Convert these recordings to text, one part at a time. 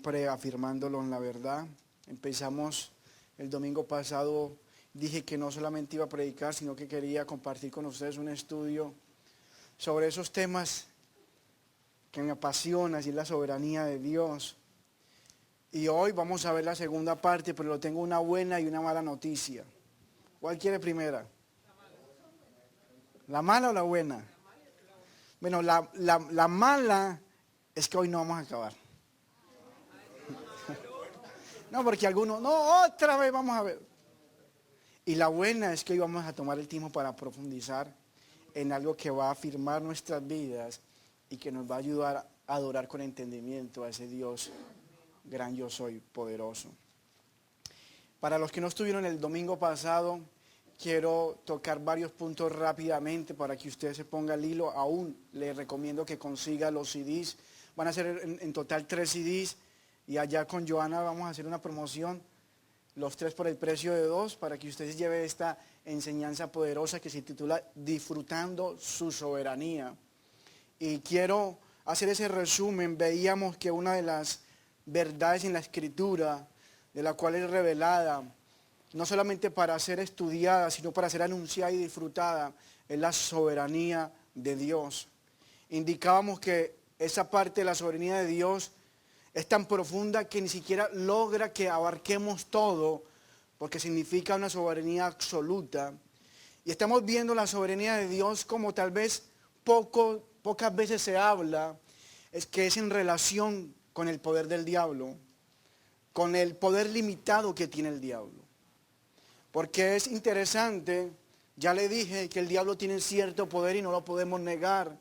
siempre afirmándolo en la verdad. Empezamos el domingo pasado, dije que no solamente iba a predicar, sino que quería compartir con ustedes un estudio sobre esos temas que me apasionan, y es la soberanía de Dios. Y hoy vamos a ver la segunda parte, pero tengo una buena y una mala noticia. ¿Cuál quiere primera? ¿La mala o la buena? Bueno, la mala es que hoy no vamos a acabar. No, porque algunos, no, otra vez vamos a ver. Y la buena es que hoy vamos a tomar el tiempo para profundizar en algo que va a afirmar nuestras vidas y que nos va a ayudar a adorar con entendimiento a ese Dios gran yo soy, poderoso. Para los que no estuvieron el domingo pasado, quiero tocar varios puntos rápidamente para que usted se ponga al hilo. Aún le recomiendo que consiga los CDs. Van a ser en total 3 CDs y allá con Joana vamos a hacer una promoción, los 3 por el precio de 2, para que usted se lleve esta enseñanza poderosa que se titula Disfrutando su soberanía. Y quiero hacer ese resumen. Veíamos que una de las verdades en la Escritura, de la cual es revelada, no solamente para ser estudiada, sino para ser anunciada y disfrutada, es la soberanía de Dios. Indicábamos que esa parte de la soberanía de Dios es tan profunda que ni siquiera logra que abarquemos todo, porque significa una soberanía absoluta. Y estamos viendo la soberanía de Dios como tal vez pocas veces se habla, es que es en relación con el poder del diablo, con el poder limitado que tiene el diablo. Porque es interesante, ya le dije que el diablo tiene cierto poder y no lo podemos negar.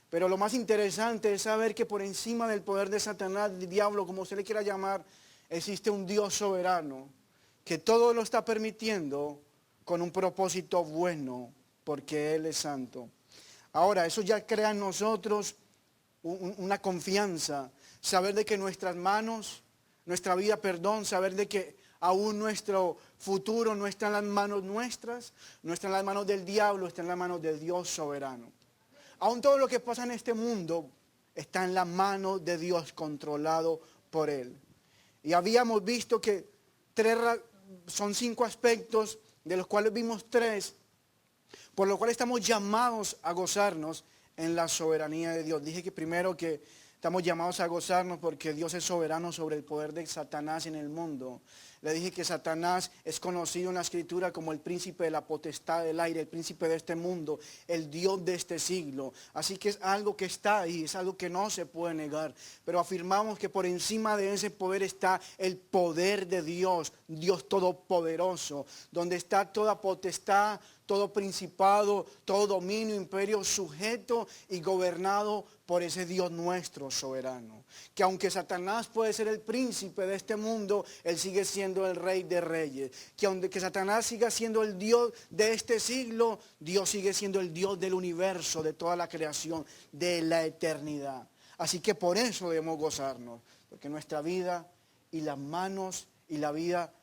Pero lo más interesante es saber que por encima del poder de Satanás, del diablo, como usted le quiera llamar, existe un Dios soberano, que todo lo está permitiendo con un propósito bueno, porque Él es santo. Ahora, eso ya crea en nosotros una confianza, saber de que nuestras manos, nuestra vida, saber de que aún nuestro futuro no está en las manos nuestras, no está en las manos del diablo, está en las manos de Dios soberano. Aún todo lo que pasa en este mundo está en las manos de Dios, controlado por Él. Y habíamos visto que son 5 aspectos, de los cuales vimos 3, por lo cual estamos llamados a gozarnos en la soberanía de Dios. Dije que primero que estamos llamados a gozarnos porque Dios es soberano sobre el poder de Satanás en el mundo. Le dije que Satanás es conocido en la Escritura como el príncipe de la potestad del aire, el príncipe de este mundo, el Dios de este siglo. Así que es algo que está ahí, es algo que no se puede negar. Pero afirmamos que por encima de ese poder está el poder de Dios, Dios todopoderoso, donde está toda potestad, todo principado, todo dominio, imperio sujeto y gobernado por ese Dios nuestro soberano. Que aunque Satanás puede ser el príncipe de este mundo, Él sigue siendo el rey de reyes. Que aunque Satanás siga siendo el Dios de este siglo, Dios sigue siendo el Dios del universo, de toda la creación, de la eternidad. Así que por eso debemos gozarnos, porque nuestra vida y las manos y la vida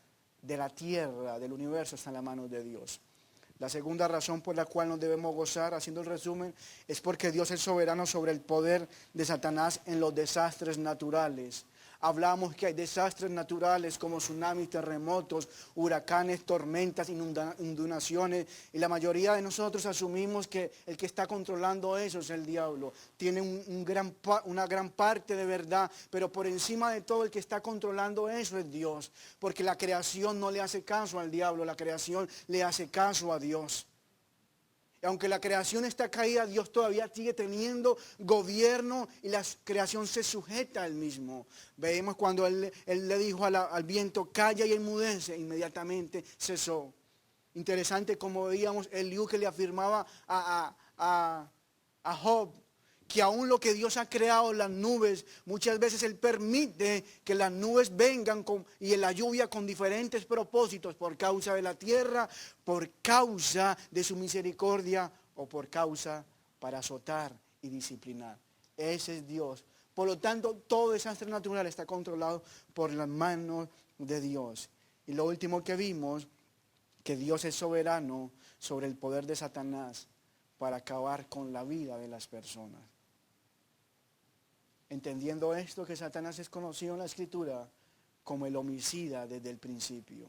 de la tierra, del universo, están en las manos de Dios. La segunda razón por la cual nos debemos gozar, haciendo el resumen, es porque Dios es soberano sobre el poder de Satanás en los desastres naturales. Hablamos que hay desastres naturales como tsunamis, terremotos, huracanes, tormentas, inundaciones, y la mayoría de nosotros asumimos que el que está controlando eso es el diablo. Tiene una gran parte de verdad, pero por encima de todo el que está controlando eso es Dios, porque la creación no le hace caso al diablo, la creación le hace caso a Dios. Y aunque la creación está caída, Dios todavía sigue teniendo gobierno y la creación se sujeta al mismo. Veemos cuando él le dijo al viento, calla y enmudece, inmediatamente cesó. Interesante como veíamos Eliú que le afirmaba a Job, que aún lo que Dios ha creado, las nubes, muchas veces Él permite que las nubes vengan y en la lluvia con diferentes propósitos, por causa de la tierra, por causa de su misericordia o por causa para azotar y disciplinar. Ese es Dios. Por lo tanto, todo desastre natural está controlado por las manos de Dios. Y lo último que vimos, que Dios es soberano sobre el poder de Satanás para acabar con la vida de las personas. entendiendo esto que Satanás es conocido en la Escritura como el homicida desde el principio.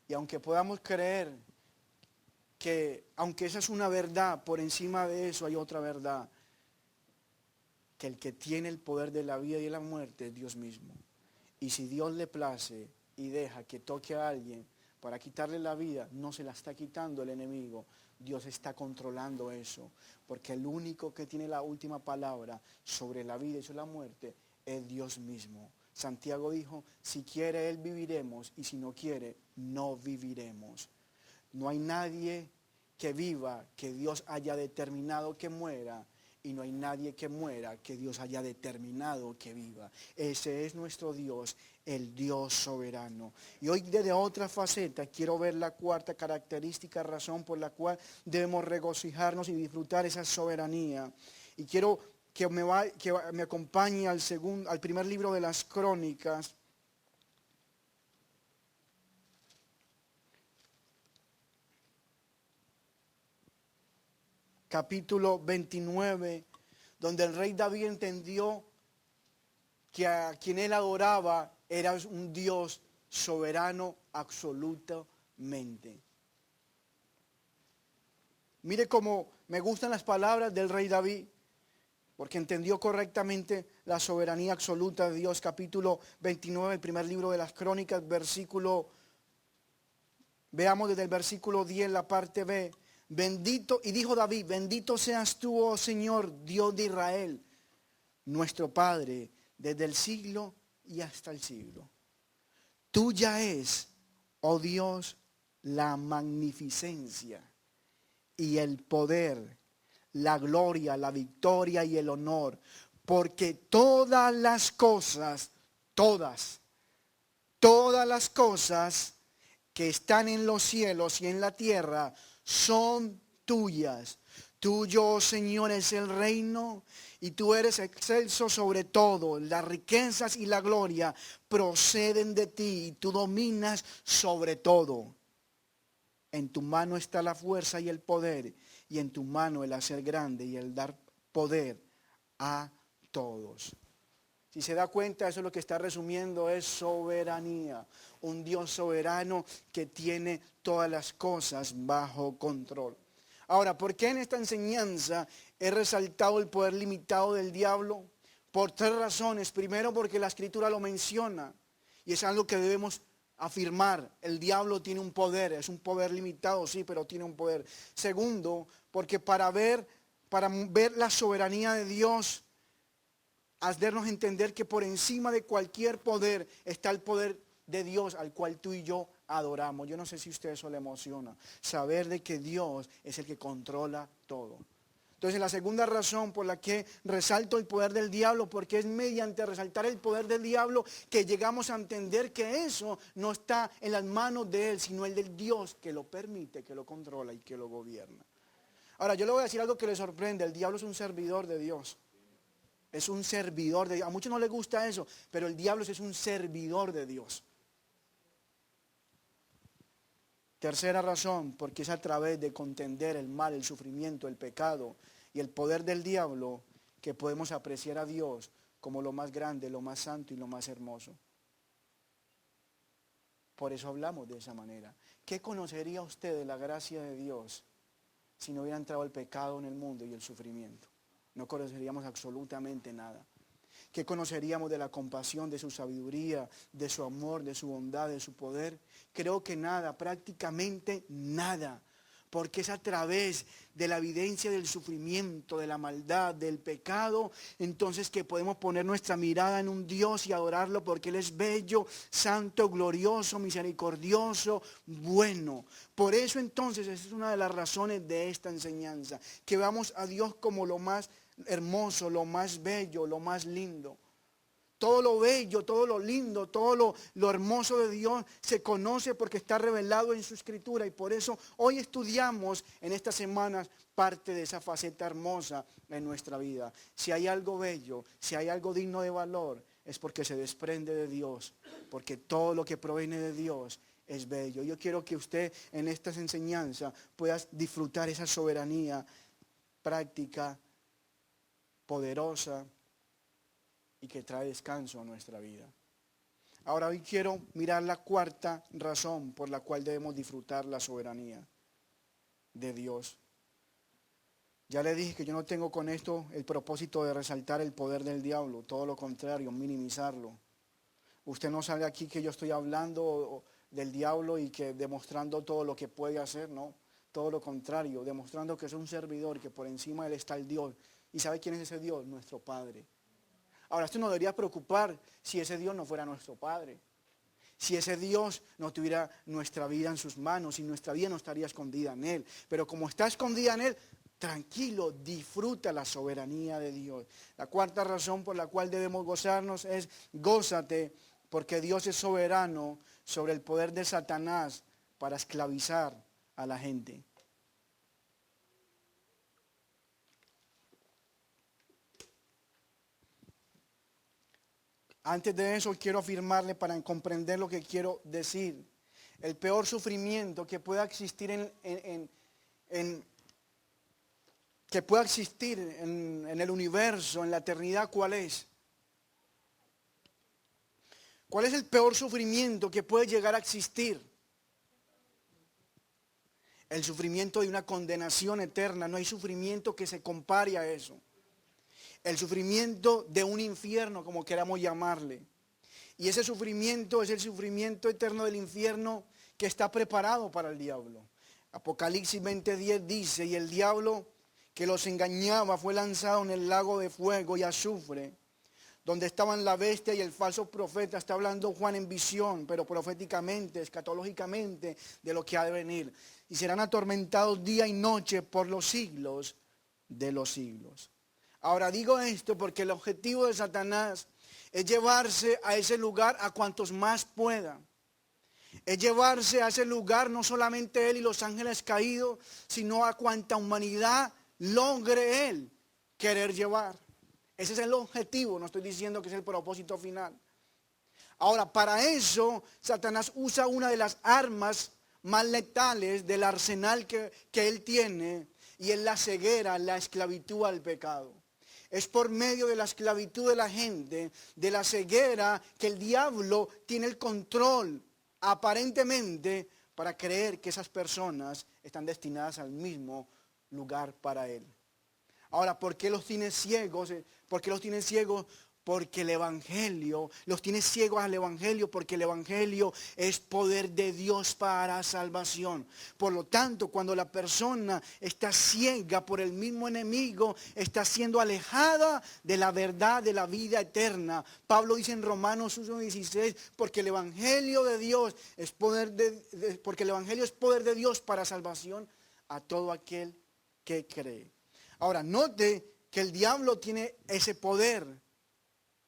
Y aunque podamos creer que, aunque esa es una verdad, por encima de eso hay otra verdad, que el que tiene el poder de la vida y de la muerte es Dios mismo. Y si Dios le place y deja que toque a alguien para quitarle la vida, no se la está quitando el enemigo. Dios está controlando eso, porque el único que tiene la última palabra sobre la vida y sobre la muerte es Dios mismo. Santiago dijo, si quiere Él viviremos, y si no quiere, no viviremos. No hay nadie que viva que Dios haya determinado que muera, y no hay nadie que muera que Dios haya determinado que viva. Ese es nuestro Dios, el Dios soberano. Y hoy desde otra faceta quiero ver la cuarta característica, razón por la cual debemos regocijarnos y disfrutar esa soberanía. Y quiero que me acompañe al primer libro de las Crónicas. Capítulo 29, donde el rey David entendió que a quien él adoraba era un Dios soberano absolutamente. Mire cómo me gustan las palabras del rey David, porque entendió correctamente la soberanía absoluta de Dios. Capítulo 29, el primer libro de las Crónicas, veamos desde el versículo 10, la parte B. Bendito, y dijo David, bendito seas tú, oh Señor, Dios de Israel, nuestro Padre, desde el siglo y hasta el siglo. Tuya es, oh Dios, la magnificencia y el poder, la gloria, la victoria y el honor, porque todas las cosas que están en los cielos y en la tierra son tuyas. Tuyo, oh Señor, es el reino, y tú eres excelso sobre todo. Las riquezas y la gloria proceden de ti, y tú dominas sobre todo. En tu mano está la fuerza y el poder, y en tu mano el hacer grande y el dar poder a todos. Si se da cuenta, eso es lo que está resumiendo, es soberanía. Un Dios soberano que tiene todas las cosas bajo control. Ahora, ¿por qué en esta enseñanza he resaltado el poder limitado del diablo? Por tres razones. Primero, porque la Escritura lo menciona y es algo que debemos afirmar. El diablo tiene un poder, es un poder limitado, sí, pero tiene un poder. Segundo, porque para ver la soberanía de Dios, hacernos entender que por encima de cualquier poder está el poder de Dios al cual tú y yo adoramos. Yo no sé si a usted eso le emociona, saber de que Dios es el que controla todo. Entonces la segunda razón por la que resalto el poder del diablo, porque es mediante resaltar el poder del diablo que llegamos a entender que eso no está en las manos de él, sino el del Dios que lo permite, que lo controla y que lo gobierna. Ahora yo le voy a decir algo que le sorprende, el diablo es un servidor de Dios. Es un servidor de Dios. A muchos no les gusta eso, pero el diablo es un servidor de Dios. Tercera razón, porque es a través de contender el mal, el sufrimiento, el pecado y el poder del diablo que podemos apreciar a Dios como lo más grande, lo más santo y lo más hermoso. Por eso hablamos de esa manera. ¿Qué conocería usted de la gracia de Dios si no hubiera entrado el pecado en el mundo y el sufrimiento? No conoceríamos absolutamente nada. ¿Qué conoceríamos de la compasión, de su sabiduría, de su amor, de su bondad, de su poder? Creo que nada, prácticamente nada. Porque es a través de la evidencia del sufrimiento, de la maldad, del pecado, entonces que podemos poner nuestra mirada en un Dios y adorarlo porque Él es bello, santo, glorioso, misericordioso, bueno. Por eso entonces esa es una de las razones de esta enseñanza, que veamos a Dios como lo más hermoso, lo más bello, lo más lindo. Todo lo bello, todo lo lindo, todo lo hermoso de Dios se conoce porque está revelado en su Escritura. Y por eso hoy estudiamos en estas semanas parte de esa faceta hermosa en nuestra vida. Si hay algo bello, si hay algo digno de valor, es porque se desprende de Dios. Porque todo lo que proviene de Dios es bello. Yo quiero que usted en estas enseñanzas pueda disfrutar esa soberanía práctica, poderosa y que trae descanso a nuestra vida. Ahora hoy quiero mirar la cuarta razón por la cual debemos disfrutar la soberanía de Dios. Ya le dije que yo no tengo con esto el propósito de resaltar el poder del diablo, todo lo contrario, minimizarlo. Usted no sabe aquí que yo estoy hablando del diablo y que demostrando todo lo que puede hacer, no. Todo lo contrario, demostrando que es un servidor, que por encima de él está el Dios. ¿Y sabe quién es ese Dios? Nuestro Padre. Ahora, esto nos debería preocupar si ese Dios no fuera nuestro Padre. Si ese Dios no tuviera nuestra vida en sus manos y nuestra vida no estaría escondida en Él. Pero como está escondida en Él, tranquilo, disfruta la soberanía de Dios. La cuarta razón por la cual debemos gozarnos es gózate porque Dios es soberano sobre el poder de Satanás para esclavizar a la gente. Antes de eso quiero afirmarle para comprender lo que quiero decir. El peor sufrimiento que pueda existir que pueda existir en el universo, en la eternidad, ¿cuál es? ¿Cuál es el peor sufrimiento que puede llegar a existir? El sufrimiento de una condenación eterna. No hay sufrimiento que se compare a eso. El sufrimiento de un infierno, como queramos llamarle. Y ese sufrimiento es el sufrimiento eterno del infierno que está preparado para el diablo. Apocalipsis 20:10 dice, y el diablo que los engañaba fue lanzado en el lago de fuego y azufre, donde estaban la bestia y el falso profeta. Está hablando Juan en visión, pero proféticamente, escatológicamente, de lo que ha de venir. Y serán atormentados día y noche por los siglos de los siglos. Ahora digo esto porque el objetivo de Satanás es llevarse a ese lugar a cuantos más puedan. Es llevarse a ese lugar no solamente él y los ángeles caídos, sino a cuanta humanidad logre él querer llevar. Ese es el objetivo, no estoy diciendo que es el propósito final. Ahora, para eso, Satanás usa una de las armas más letales del arsenal que él tiene, y es la ceguera, la esclavitud al pecado. Es por medio de la esclavitud de la gente, de la ceguera, que el diablo tiene el control, aparentemente, para creer que esas personas están destinadas al mismo lugar para él. Ahora, ¿por qué los tiene ciegos? ¿Por qué los tiene ciegos? Porque el Evangelio, los tiene ciegos al Evangelio, porque el Evangelio es poder de Dios para salvación. Por lo tanto, cuando la persona está ciega por el mismo enemigo, está siendo alejada de la verdad de la vida eterna. Pablo dice en Romanos 1:16, porque el Evangelio de Dios es porque el Evangelio es poder de Dios para salvación a todo aquel que cree. Ahora, note que el diablo tiene ese poder.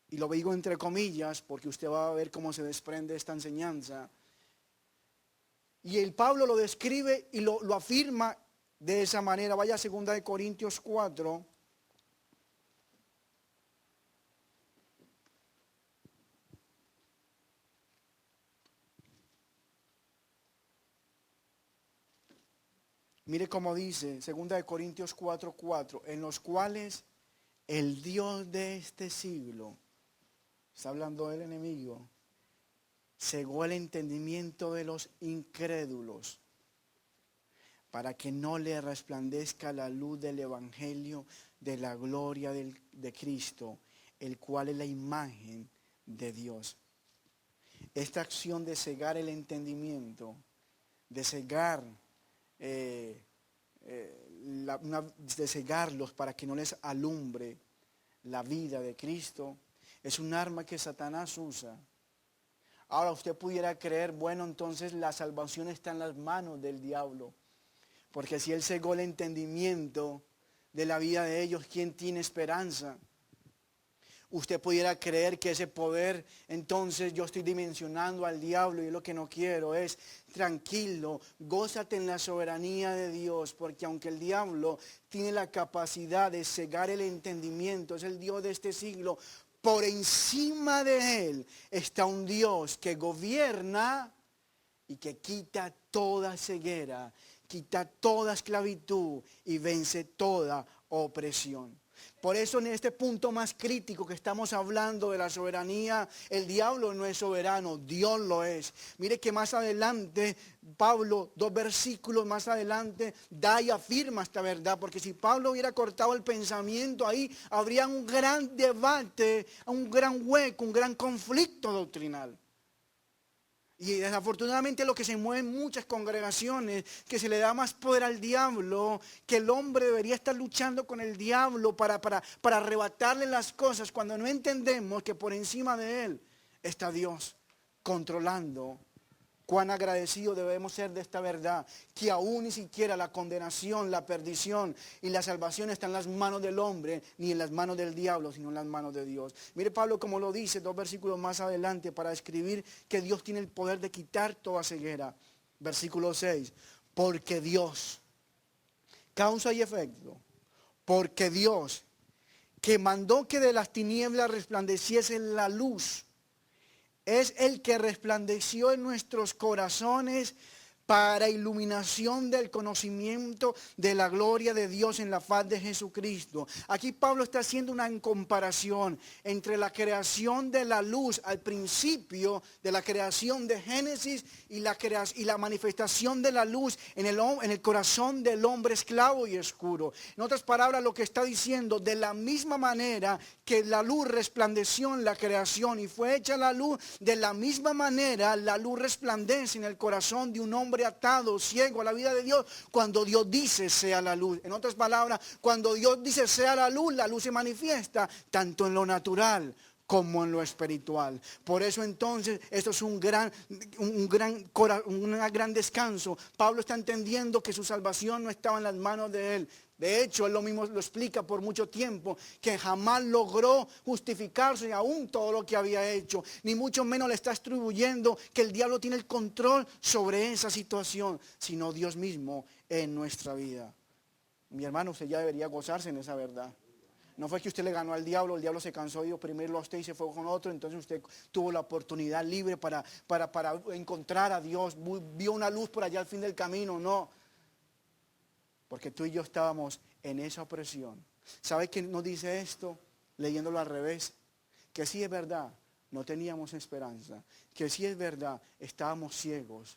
Y lo digo entre comillas porque usted va a ver cómo se desprende esta enseñanza. Y el Pablo lo describe y lo afirma de esa manera. Vaya a 2 Corintios 4. Mire cómo dice 2 Corintios 4:4, en los cuales el Dios de este siglo, está hablando del enemigo, cegó el entendimiento de los incrédulos para que no le resplandezca la luz del Evangelio de la gloria de Cristo, el cual es la imagen de Dios. Esta acción de cegar el entendimiento, de cegar, de cegarlos para que no les alumbre la vida de Cristo, es un arma que Satanás usa. Ahora usted pudiera creer, bueno, entonces la salvación está en las manos del diablo. Porque si él cegó el entendimiento de la vida de ellos, ¿quién tiene esperanza? Usted pudiera creer que ese poder, entonces yo estoy dimensionando al diablo y lo que no quiero es, tranquilo, gózate en la soberanía de Dios, porque aunque el diablo tiene la capacidad de cegar el entendimiento, es el Dios de este siglo, por encima de él está un Dios que gobierna y que quita toda ceguera, quita toda esclavitud y vence toda opresión. Por eso en este punto más crítico que estamos hablando de la soberanía, el diablo no es soberano, Dios lo es. Mire que más adelante, Pablo, 2 versículos más adelante, da y afirma esta verdad. Porque si Pablo hubiera cortado el pensamiento ahí, habría un gran debate, un gran hueco, un gran conflicto doctrinal. Y desafortunadamente lo que se mueve en muchas congregaciones, que se le da más poder al diablo, que el hombre debería estar luchando con el diablo para arrebatarle las cosas, cuando no entendemos que por encima de él está Dios controlando. Cuán agradecidos debemos ser de esta verdad, que aún ni siquiera la condenación, la perdición y la salvación están en las manos del hombre, ni en las manos del diablo, sino en las manos de Dios. Mire Pablo como lo dice 2 versículos más adelante para escribir que Dios tiene el poder de quitar toda ceguera. Versículo 6, porque Dios, causa y efecto, porque Dios, que mandó que de las tinieblas resplandeciese la luz, es el que resplandeció en nuestros corazones para iluminación del conocimiento de la gloria de Dios en la faz de Jesucristo. Aquí Pablo está haciendo una comparación entre la creación de la luz al principio de la creación de Génesis y la manifestación de la luz en el corazón del hombre esclavo y oscuro. En otras palabras, lo que está diciendo, de la misma manera que la luz resplandeció en la creación y fue hecha la luz, de la misma manera la luz resplandece en el corazón de un hombre atado, ciego a la vida de Dios, cuando Dios dice sea la luz. En otras palabras, cuando Dios dice sea la luz se manifiesta tanto en lo natural como en lo espiritual. Por eso entonces esto es un gran descanso. Pablo está entendiendo que su salvación no estaba en las manos de él. De hecho, él lo mismo lo explica por mucho tiempo, que jamás logró justificarse aún todo lo que había hecho, ni mucho menos le está atribuyendo que el diablo tiene el control sobre esa situación, sino Dios mismo en nuestra vida. Mi hermano, usted ya debería gozarse en esa verdad. No fue que usted le ganó al diablo, el diablo se cansó de oprimirlo a usted y se fue con otro, entonces usted tuvo la oportunidad libre para encontrar a Dios, vio una luz por allá al fin del camino. No, porque tú y yo estábamos en esa opresión. ¿Sabe qué nos dice esto? Leyéndolo al revés, que sí es verdad, no teníamos esperanza, que sí es verdad, estábamos ciegos,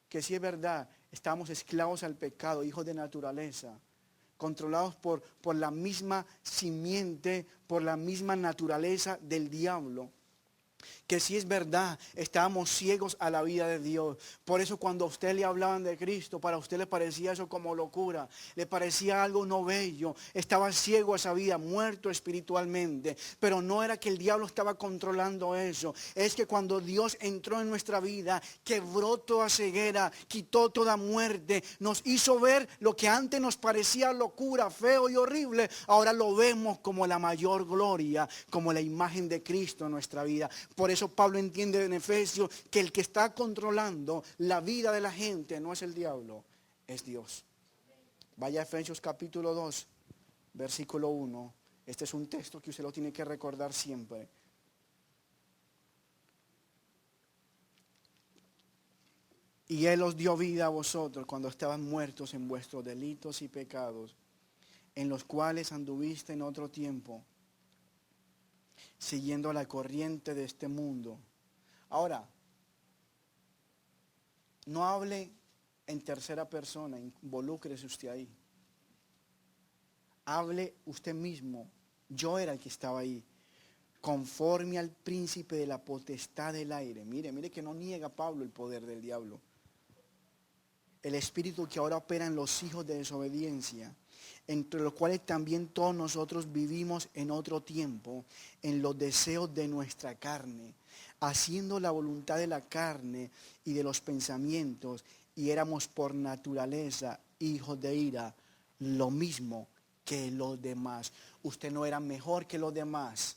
que sí es verdad, estábamos esclavos al pecado, hijos de naturaleza, controlados por la misma simiente, por la misma naturaleza del diablo. Que si es verdad, estábamos ciegos a la vida de Dios. Por eso cuando a usted le hablaban de Cristo, para usted le parecía eso como locura, le parecía algo no bello, estaba ciego a esa vida, muerto espiritualmente. Pero no era que el diablo estaba controlando eso, es que cuando Dios entró en nuestra vida, quebró toda ceguera, quitó toda muerte, nos hizo ver lo que antes nos parecía locura, feo y horrible, ahora lo vemos como la mayor gloria, como la imagen de Cristo en nuestra vida. Por eso Pablo entiende en Efesios que el que está controlando la vida de la gente no es el diablo, es Dios. Vaya a Efesios capítulo 2, versículo 1. Este es un texto que usted lo tiene que recordar siempre. Y Él os dio vida a vosotros cuando estaban muertos en vuestros delitos y pecados, en los cuales anduviste en otro tiempo, siguiendo la corriente de este mundo. Ahora, no hable en tercera persona, involúcrese usted ahí. Hable usted mismo, yo era el que estaba ahí, conforme al príncipe de la potestad del aire. Mire que no niega Pablo el poder del diablo. El espíritu que ahora opera en los hijos de desobediencia, entre los cuales también todos nosotros vivimos en otro tiempo, en los deseos de nuestra carne, haciendo la voluntad de la carne y de los pensamientos, y éramos por naturaleza hijos de ira, lo mismo que los demás. Usted no era mejor que los demás,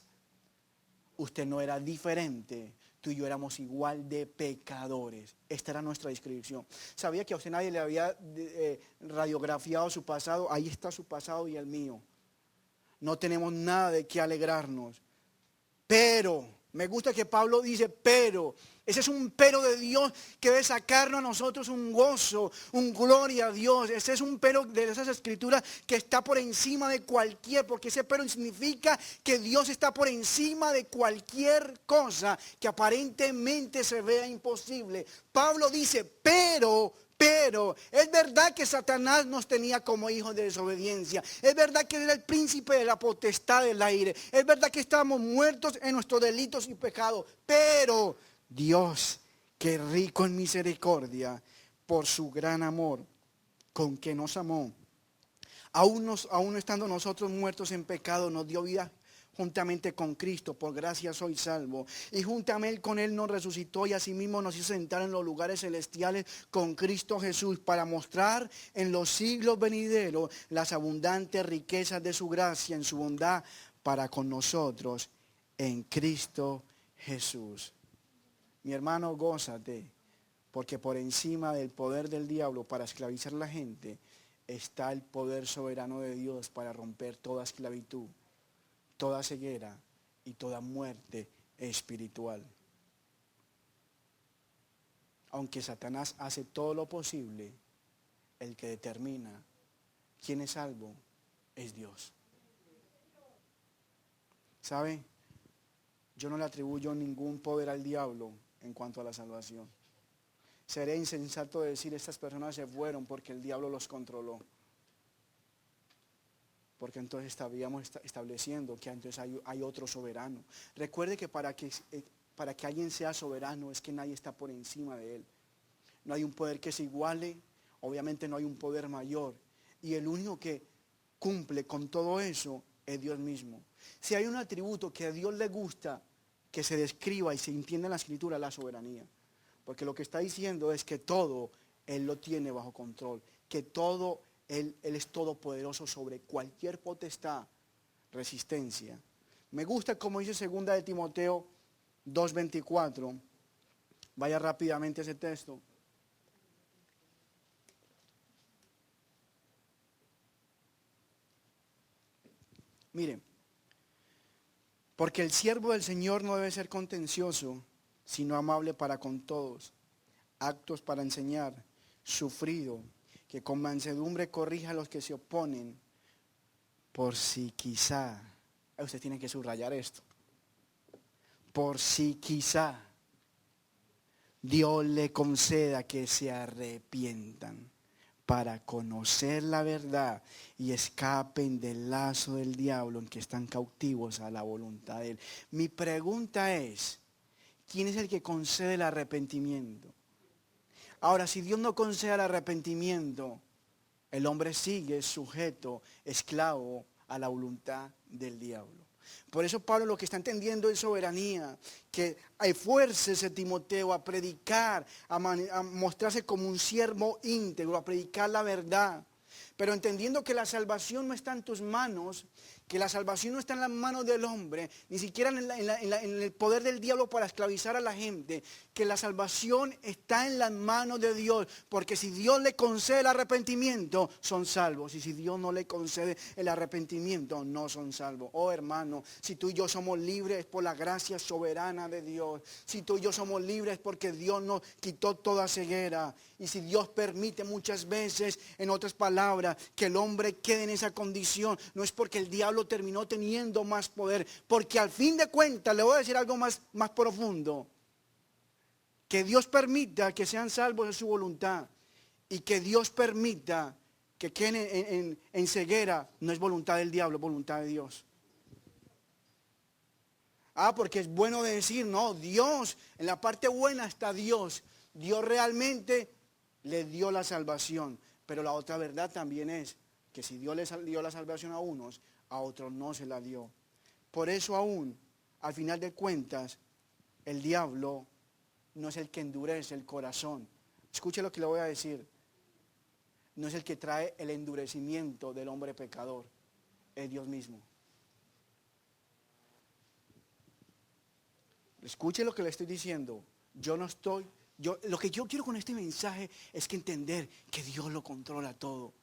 usted no era diferente. Tú y yo éramos igual de pecadores. Esta era nuestra descripción. ¿Sabía que a usted nadie le había radiografiado su pasado? Ahí está su pasado y el mío. No tenemos nada de qué alegrarnos. Pero Me gusta que Pablo dice, pero. Ese es un pero de Dios que debe sacarnos a nosotros un gozo, un gloria a Dios. Ese es un pero de esas escrituras que está por encima de cualquier, porque ese pero significa que Dios está por encima de cualquier cosa que aparentemente se vea imposible. Pablo dice, pero, es verdad que Satanás nos tenía como hijos de desobediencia. Es verdad que era el príncipe de la potestad del aire. Es verdad que estábamos muertos en nuestros delitos y pecados. Pero Dios, que rico en misericordia, por su gran amor con que nos amó, aún estando nosotros muertos en pecado, nos dio vida juntamente con Cristo. Por gracia soy salvo. Y juntamente con Él nos resucitó y asimismo nos hizo sentar en los lugares celestiales con Cristo Jesús, para mostrar en los siglos venideros las abundantes riquezas de su gracia en su bondad para con nosotros en Cristo Jesús. Mi hermano, gózate, porque por encima del poder del diablo para esclavizar a la gente está el poder soberano de Dios para romper toda esclavitud, toda ceguera y toda muerte espiritual. Aunque Satanás hace todo lo posible, el que determina quién es salvo es Dios. ¿Sabe? Yo no le atribuyo ningún poder al diablo en cuanto a la salvación. Sería insensato decir estas personas se fueron porque el diablo los controló. Porque entonces estaríamos estableciendo que entonces hay otro soberano. Recuerde que para que alguien sea soberano es que nadie está por encima de él. No hay un poder que se iguale, obviamente no hay un poder mayor. Y el único que cumple con todo eso es Dios mismo. Si hay un atributo que a Dios le gusta que se describa y se entienda en la escritura, la soberanía. Porque lo que está diciendo es que todo Él lo tiene bajo control, que todo Él es todopoderoso sobre cualquier potestad, resistencia. Me gusta como dice 2 de Timoteo 2:24. Vaya rápidamente ese texto. Miren, porque el siervo del Señor no debe ser contencioso, sino amable para con todos, aptos para enseñar, sufrido, que con mansedumbre corrija a los que se oponen, por si quizá, usted tiene que subrayar esto, por si quizá Dios le conceda que se arrepientan para conocer la verdad y escapen del lazo del diablo en que están cautivos a la voluntad de Él. Mi pregunta es, ¿quién es el que concede el arrepentimiento? Ahora, si Dios no concede el arrepentimiento, el hombre sigue sujeto, esclavo a la voluntad del diablo. Por eso Pablo lo que está entendiendo es soberanía, que esfuércese Timoteo a predicar, a mostrarse como un siervo íntegro, a predicar la verdad. Pero entendiendo que la salvación no está en tus manos, que la salvación no está en las manos del hombre, ni siquiera en el poder del diablo para esclavizar a la gente, que la salvación está en las manos de Dios, porque si Dios le concede el arrepentimiento, son salvos, y si Dios no le concede el arrepentimiento, no son salvos. Oh hermano, si tú y yo somos libres es por la gracia soberana de Dios. Si tú y yo somos libres es porque Dios nos quitó toda ceguera. Y si Dios permite muchas veces, en otras palabras, que el hombre quede en esa condición, no es porque el diablo terminó teniendo más poder, porque al fin de cuentas, le voy a decir algo más profundo, que Dios permita que sean salvos de su voluntad y que Dios permita que queden en ceguera, no es voluntad del diablo, es voluntad de Dios. Porque es bueno decir, no, Dios, en la parte buena está Dios. Dios realmente le dio la salvación, pero la otra verdad también es que si Dios le dio la salvación a unos, a otros no se la dio. Por eso aún, al final de cuentas, el diablo no es el que endurece el corazón. Escuche lo que le voy a decir. No es el que trae el endurecimiento del hombre pecador, es Dios mismo. Escuche lo que le estoy diciendo. Lo que yo quiero con este mensaje es que entender que Dios lo controla todo.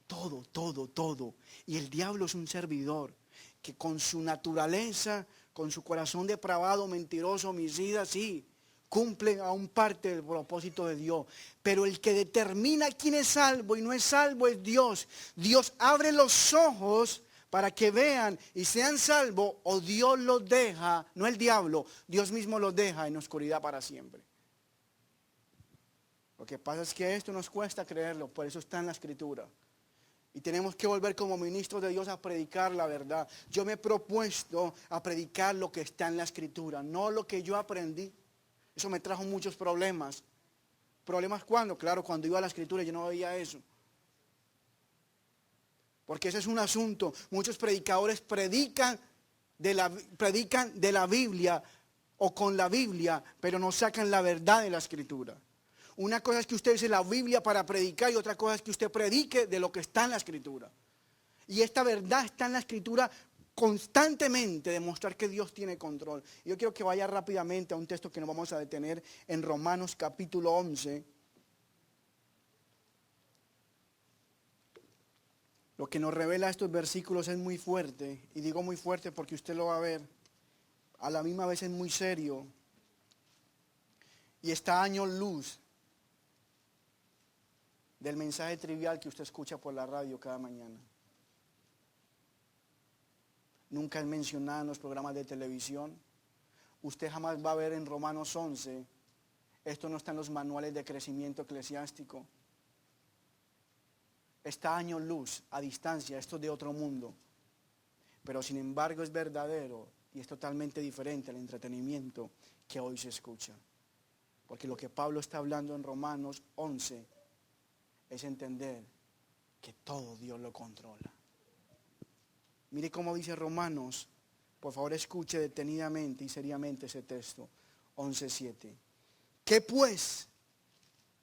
Todo. Y el diablo es un servidor que con su naturaleza con su corazón depravado, mentiroso, homicida, sí, cumple aún parte del propósito de Dios. Pero el que determina quién es salvo y no es salvo es Dios. Dios abre los ojos para que vean y sean salvos, o Dios los deja, no el diablo, Dios mismo los deja en oscuridad para siempre. Lo que pasa es que esto nos cuesta creerlo, por eso está en la Escritura. Y tenemos que volver como ministros de Dios a predicar la verdad. Yo me he propuesto a predicar lo que está en la Escritura, no lo que yo aprendí. Eso me trajo muchos problemas. ¿Problemas cuándo? Claro, cuando iba a la Escritura yo no veía eso. Porque ese es un asunto. Muchos predicadores predican de la Biblia o con la Biblia, pero no sacan la verdad de la Escritura. Una cosa es que usted use la Biblia para predicar y otra cosa es que usted predique de lo que está en la Escritura. Y esta verdad está en la Escritura constantemente, demostrar que Dios tiene control. Yo quiero que vaya rápidamente a un texto que nos vamos a detener en Romanos capítulo 11. Lo que nos revela estos versículos es muy fuerte, y digo muy fuerte porque usted lo va a ver. A la misma vez es muy serio y está a años luz del mensaje trivial que usted escucha por la radio cada mañana. Nunca es mencionado en los programas de televisión. Usted jamás va a ver en Romanos 11. Esto no está en los manuales de crecimiento eclesiástico. Está a años luz, a distancia, esto es de otro mundo. Pero sin embargo es verdadero y es totalmente diferente al entretenimiento que hoy se escucha. Porque lo que Pablo está hablando en Romanos 11 es entender que todo Dios lo controla. Mire cómo dice Romanos, por favor escuche detenidamente y seriamente ese texto, 11:7. ¿Qué pues?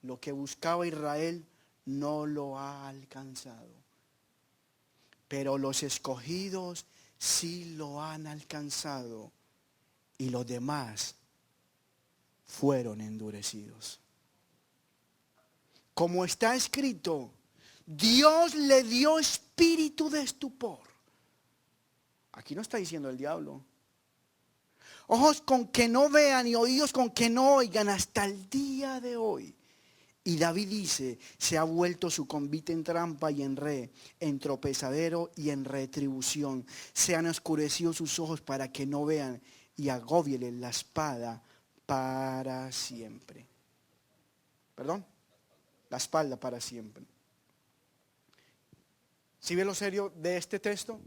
Lo que buscaba Israel no lo ha alcanzado, pero los escogidos sí lo han alcanzado y los demás fueron endurecidos. Como está escrito, Dios le dio espíritu de estupor. Aquí no está diciendo el diablo. Ojos con que no vean y oídos con que no oigan hasta el día de hoy. Y David dice, se ha vuelto su convite en trampa y en red, en tropezadero y en retribución. Se han oscurecido sus ojos para que no vean y agóbiele la espada para siempre. ¿Perdón? La espalda para siempre. ¿Sí ve lo serio de este texto?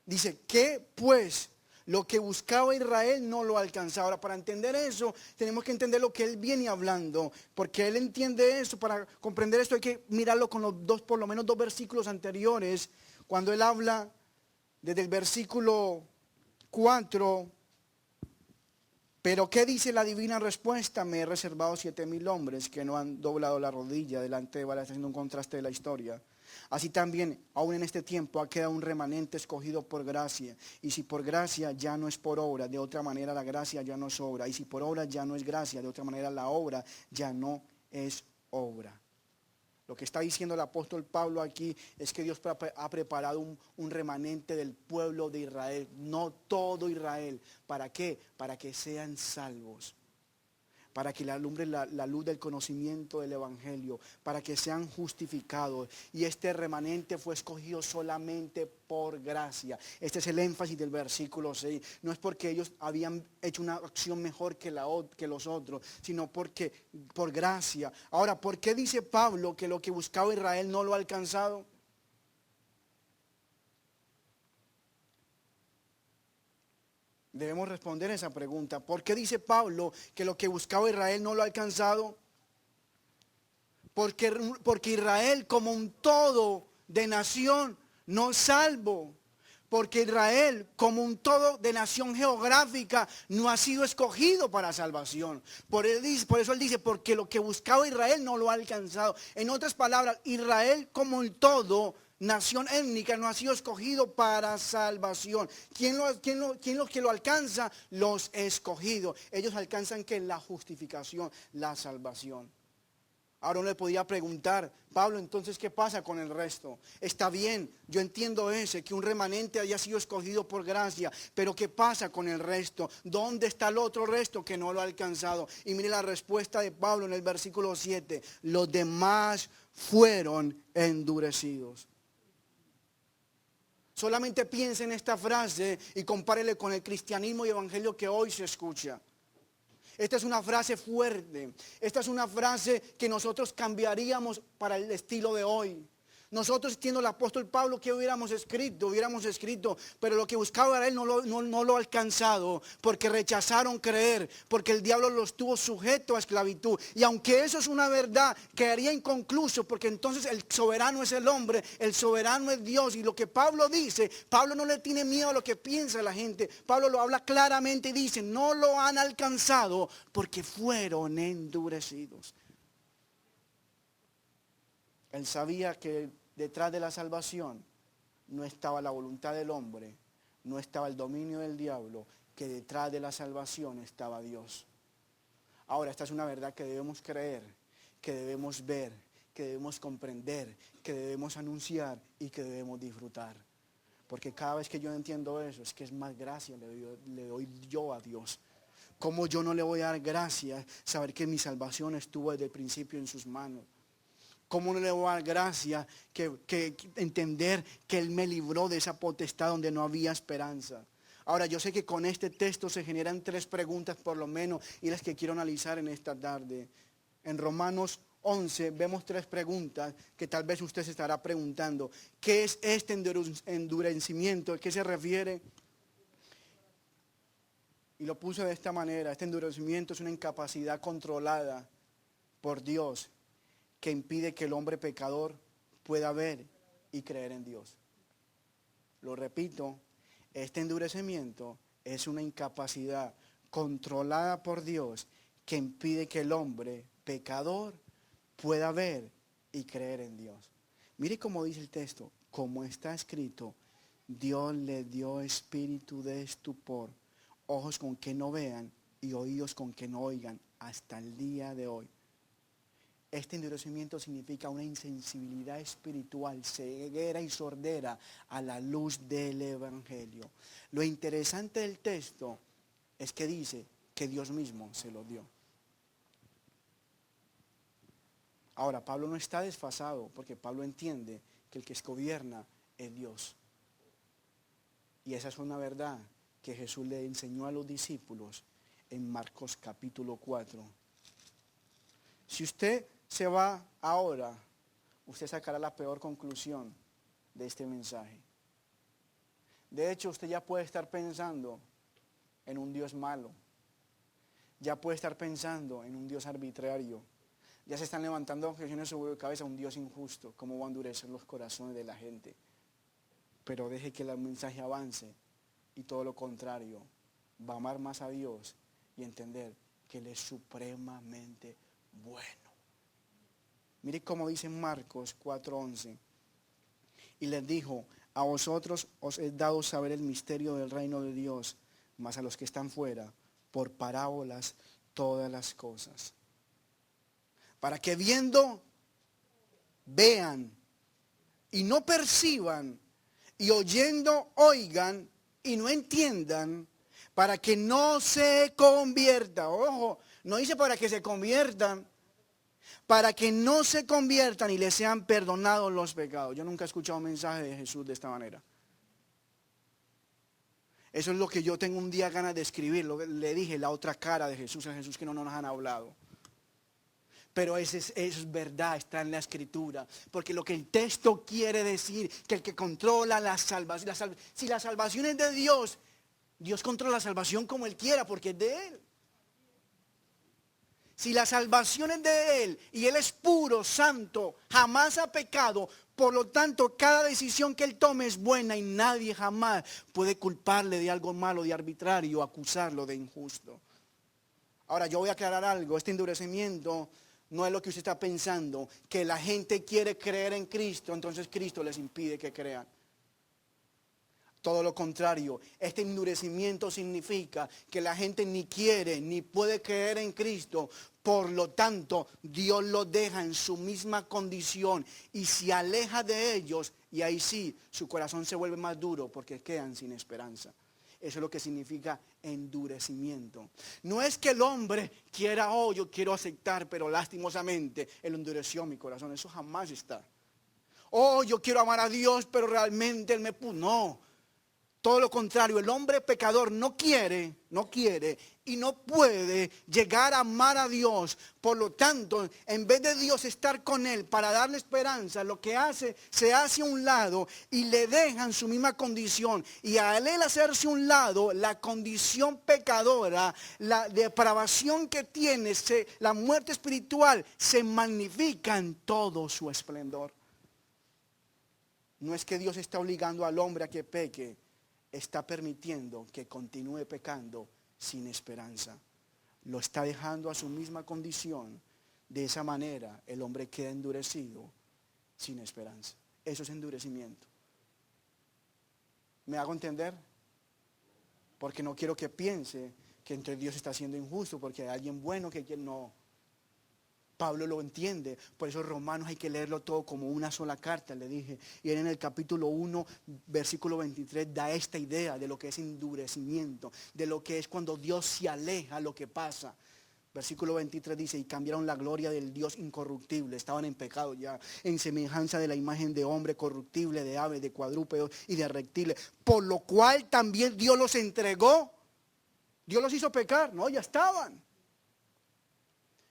Dice, ¿qué pues? Lo que buscaba Israel no lo alcanzaba. Ahora, para entender eso, tenemos que entender lo que él viene hablando. Porque él entiende eso. Para comprender esto hay que mirarlo con los dos, por lo menos dos versículos anteriores. Cuando él habla desde el versículo 4. Pero ¿qué dice la divina respuesta? Me he reservado 7,000 hombres que no han doblado la rodilla delante de Baal. Está haciendo un contraste de la historia. Así también, aún en este tiempo, ha quedado un remanente escogido por gracia. Y si por gracia ya no es por obra, de otra manera la gracia ya no es obra. Y si por obra ya no es gracia, de otra manera la obra ya no es obra. Lo que está diciendo el apóstol Pablo aquí es que Dios ha preparado un remanente del pueblo de Israel, no todo Israel. ¿Para qué? Para que sean salvos. Para que le alumbre la luz del conocimiento del Evangelio, para que sean justificados. Y este remanente fue escogido solamente por gracia. Este es el énfasis del versículo 6. No es porque ellos habían hecho una acción mejor que los otros, sino porque por gracia. Ahora, ¿por qué dice Pablo que lo que buscaba Israel no lo ha alcanzado? Debemos responder esa pregunta. ¿Por qué dice Pablo que lo que buscaba Israel no lo ha alcanzado? Porque Israel como un todo de nación no es salvo. Porque Israel como un todo de nación geográfica no ha sido escogido para salvación. Por eso él dice, porque lo que buscaba Israel no lo ha alcanzado. En otras palabras, Israel como un todo, nación étnica, no ha sido escogido para salvación. ¿Quién que lo alcanza? Los escogidos. Ellos alcanzan que la justificación, la salvación. Ahora uno le podía preguntar, Pablo, entonces, ¿qué pasa con el resto? Está bien, yo entiendo que un remanente haya sido escogido por gracia, pero ¿qué pasa con el resto? ¿Dónde está el otro resto que no lo ha alcanzado? Y mire la respuesta de Pablo en el versículo 7, los demás fueron endurecidos. Solamente piense en esta frase y compárele con el cristianismo y evangelio que hoy se escucha. Esta es una frase fuerte. Esta es una frase que nosotros cambiaríamos para el estilo de hoy. Nosotros, siendo el apóstol Pablo, ¿qué hubiéramos escrito? Pero lo que buscaba él no lo ha alcanzado, porque rechazaron creer, porque el diablo los tuvo sujeto a esclavitud. Y aunque eso es una verdad, quedaría inconcluso, porque entonces el soberano es el hombre, el soberano es Dios. Y lo que Pablo dice, Pablo no le tiene miedo a lo que piensa la gente. Pablo lo habla claramente y dice, no lo han alcanzado porque fueron endurecidos. Él sabía que detrás de la salvación no estaba la voluntad del hombre, no estaba el dominio del diablo, que detrás de la salvación estaba Dios. Ahora, esta es una verdad que debemos creer, que debemos ver, que debemos comprender, que debemos anunciar y que debemos disfrutar. Porque cada vez que yo entiendo eso, es que es más gracia le doy yo a Dios. ¿Cómo yo no le voy a dar gracias saber que mi salvación estuvo desde el principio en sus manos? ¿Cómo no le voy a dar gracias que entender que Él me libró de esa potestad donde no había esperanza? Ahora, yo sé que con este texto se generan 3 preguntas por lo menos y las que quiero analizar en esta tarde. En Romanos 11 vemos 3 preguntas que tal vez usted se estará preguntando. ¿Qué es este endurecimiento? ¿A qué se refiere? Y lo puse de esta manera. Este endurecimiento es una incapacidad controlada por Dios que impide que el hombre pecador pueda ver y creer en Dios. Lo repito, este endurecimiento es una incapacidad controlada por Dios que impide que el hombre pecador pueda ver y creer en Dios. Mire cómo dice el texto, como está escrito, Dios le dio espíritu de estupor, ojos con que no vean y oídos con que no oigan hasta el día de hoy. Este endurecimiento significa una insensibilidad espiritual, ceguera y sordera a la luz del evangelio. Lo interesante del texto es que dice que Dios mismo se lo dio. Ahora, Pablo no está desfasado porque Pablo entiende que el que gobierna es Dios. Y esa es una verdad que Jesús le enseñó a los discípulos en Marcos capítulo 4. Si usted se va ahora, usted sacará la peor conclusión de este mensaje. De hecho, usted ya puede estar pensando en un Dios malo. Ya puede estar pensando en un Dios arbitrario. Ya se están levantando objeciones sobre la cabeza, un Dios injusto. ¿Cómo va a endurecer los corazones de la gente? Pero deje que el mensaje avance y todo lo contrario. Va a amar más a Dios y entender que Él es supremamente bueno. Mire cómo dice Marcos 4:11. Y les dijo, a vosotros os he dado saber el misterio del reino de Dios, mas a los que están fuera, por parábolas, todas las cosas. Para que viendo, vean, y no perciban, y oyendo, oigan, y no entiendan, para que no se conviertan. Ojo, no dice para que se conviertan. Para que no se conviertan y les sean perdonados los pecados. Yo nunca he escuchado un mensaje de Jesús de esta manera. Eso es lo que yo tengo un día ganas de escribir. Le dije la otra cara de Jesús, a Jesús que no nos han hablado. Pero eso es verdad, está en la escritura. Porque lo que el texto quiere decir, que el que controla la salvación, si la salvación es de Dios, Dios controla la salvación como Él quiera, porque es de Él. Si la salvación es de Él y Él es puro, santo, jamás ha pecado, por lo tanto cada decisión que Él tome es buena y nadie jamás puede culparle de algo malo, de arbitrario, acusarlo de injusto. Ahora yo voy a aclarar algo, este endurecimiento no es lo que usted está pensando, que la gente quiere creer en Cristo, entonces Cristo les impide que crean. Todo lo contrario, este endurecimiento significa que la gente ni quiere ni puede creer en Cristo. Por lo tanto, Dios los deja en su misma condición y se aleja de ellos. Y ahí sí, su corazón se vuelve más duro porque quedan sin esperanza. Eso es lo que significa endurecimiento. No es que el hombre quiera, oh, yo quiero aceptar, pero lastimosamente Él endureció mi corazón. Eso jamás está. Oh, yo quiero amar a Dios, pero realmente Él me puso. No. Todo lo contrario, el hombre pecador no quiere y no puede llegar a amar a Dios. Por lo tanto, en vez de Dios estar con él para darle esperanza, lo que hace, se hace a un lado y le dejan su misma condición. Y al él hacerse a un lado, la condición pecadora, la depravación que tiene, la muerte espiritual, se magnifica en todo su esplendor. No es que Dios está obligando al hombre a que peque. Está permitiendo que continúe pecando sin esperanza. Lo está dejando a su misma condición. De esa manera el hombre queda endurecido sin esperanza. Eso es endurecimiento. ¿Me hago entender? Porque no quiero que piense que entonces Dios está siendo injusto porque hay alguien bueno que no. Pablo lo entiende, por eso Romanos hay que leerlo todo como una sola carta, le dije. Y él en el capítulo 1, versículo 23, da esta idea de lo que es endurecimiento, de lo que es cuando Dios se aleja, lo que pasa. Versículo 23 dice, y cambiaron la gloria del Dios incorruptible, estaban en pecado ya, en semejanza de la imagen de hombre corruptible, de aves, de cuadrúpedos y de reptiles, por lo cual también Dios los entregó. Dios los hizo pecar, no, ya estaban.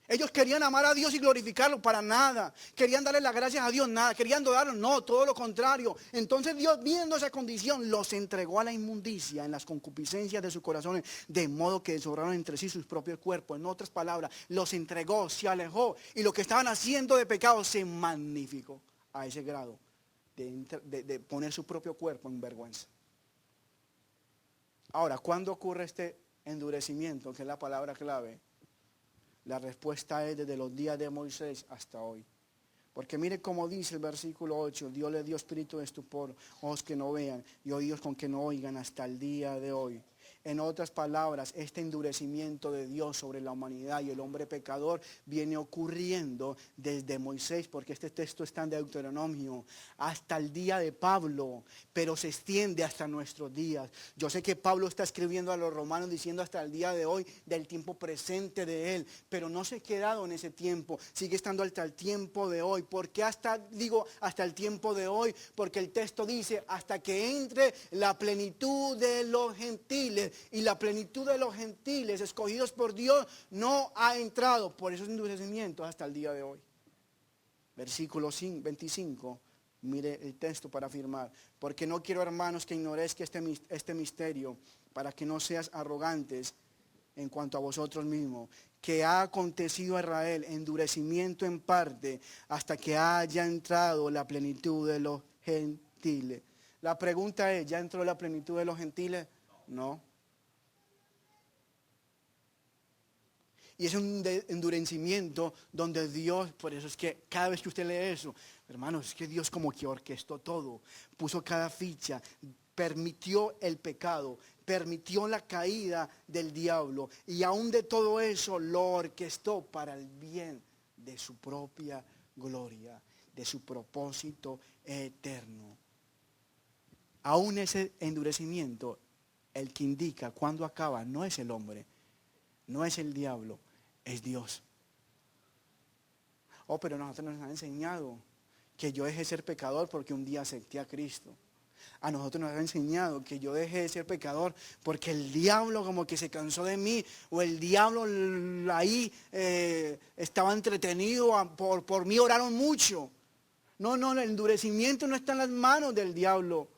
Ellos querían amar a Dios y glorificarlo, para nada. Querían darle las gracias a Dios, nada. Querían adorarlo, no, todo lo contrario. Entonces Dios, viendo esa condición, los entregó a la inmundicia en las concupiscencias de sus corazones, de modo que desobraron entre sí sus propios cuerpos. En otras palabras, los entregó, se alejó, y lo que estaban haciendo de pecado se magnificó a ese grado de poner su propio cuerpo en vergüenza. Ahora, ¿cuándo ocurre este endurecimiento, que es la palabra clave? La respuesta es desde los días de Moisés hasta hoy. Porque mire cómo dice el versículo 8, Dios le dio espíritu de estupor, ojos que no vean y oídos con que no oigan hasta el día de hoy. En otras palabras, este endurecimiento de Dios sobre la humanidad y el hombre pecador viene ocurriendo desde Moisés, porque este texto está en Deuteronomio, hasta el día de Pablo, pero se extiende hasta nuestros días. Yo sé que Pablo está escribiendo a los romanos diciendo hasta el día de hoy, del tiempo presente de él, pero no se ha quedado en ese tiempo, sigue estando hasta el tiempo de hoy. ¿Por qué hasta el tiempo de hoy? Porque el texto dice, hasta que entre la plenitud de los gentiles. Y la plenitud de los gentiles escogidos por Dios no ha entrado. Por esos endurecimientos hasta el día de hoy. Versículo 25. Mire el texto para afirmar. Porque no quiero, hermanos, que ignoréis que este misterio, para que no seas arrogantes en cuanto a vosotros mismos, que ha acontecido a Israel endurecimiento en parte hasta que haya entrado la plenitud de los gentiles. La pregunta es, ¿ya entró la plenitud de los gentiles? No. Y es un endurecimiento donde Dios, por eso es que cada vez que usted lee eso, hermanos, es que Dios como que orquestó todo, puso cada ficha, permitió el pecado, permitió la caída del diablo y aún de todo eso lo orquestó para el bien de su propia gloria, de su propósito eterno. Aún ese endurecimiento, el que indica cuándo acaba, no es el hombre, no es el diablo, es Dios. Oh, pero nosotros nos han enseñado que yo dejé de ser pecador porque un día acepté a Cristo. A nosotros nos han enseñado que yo dejé de ser pecador porque el diablo como que se cansó de mí, o el diablo ahí estaba entretenido, por mí oraron mucho. No, el endurecimiento no está en las manos del diablo.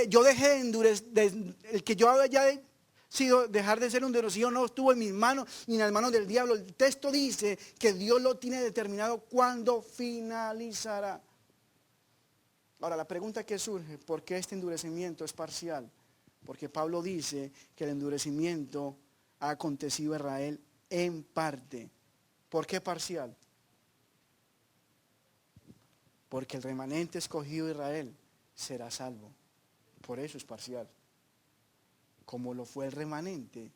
Yo dejé de endurecer, el que yo haya sido dejar de ser endurecido no estuvo en mis manos ni en las manos del diablo. El texto dice que Dios lo tiene determinado cuando finalizará. Ahora, la pregunta que surge, ¿por qué este endurecimiento es parcial? Porque Pablo dice que el endurecimiento ha acontecido a Israel en parte. ¿Por qué parcial? Porque el remanente escogido de Israel será salvo. Por eso es parcial. Como lo fue el remanente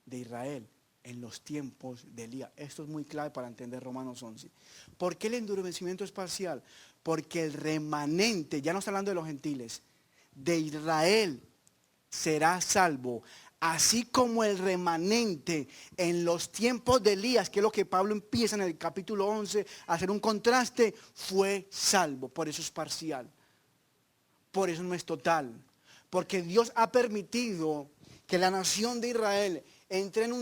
de Israel en los tiempos de Elías. Esto es muy clave para entender Romanos 11. ¿Por qué el endurecimiento es parcial? Porque el remanente, ya no está hablando de los gentiles, de Israel será salvo. Así como el remanente en los tiempos de Elías, que es lo que Pablo empieza en el capítulo 11 a hacer un contraste, fue salvo. Por eso es parcial. Por eso no es total. Porque Dios ha permitido que la nación de Israel entre en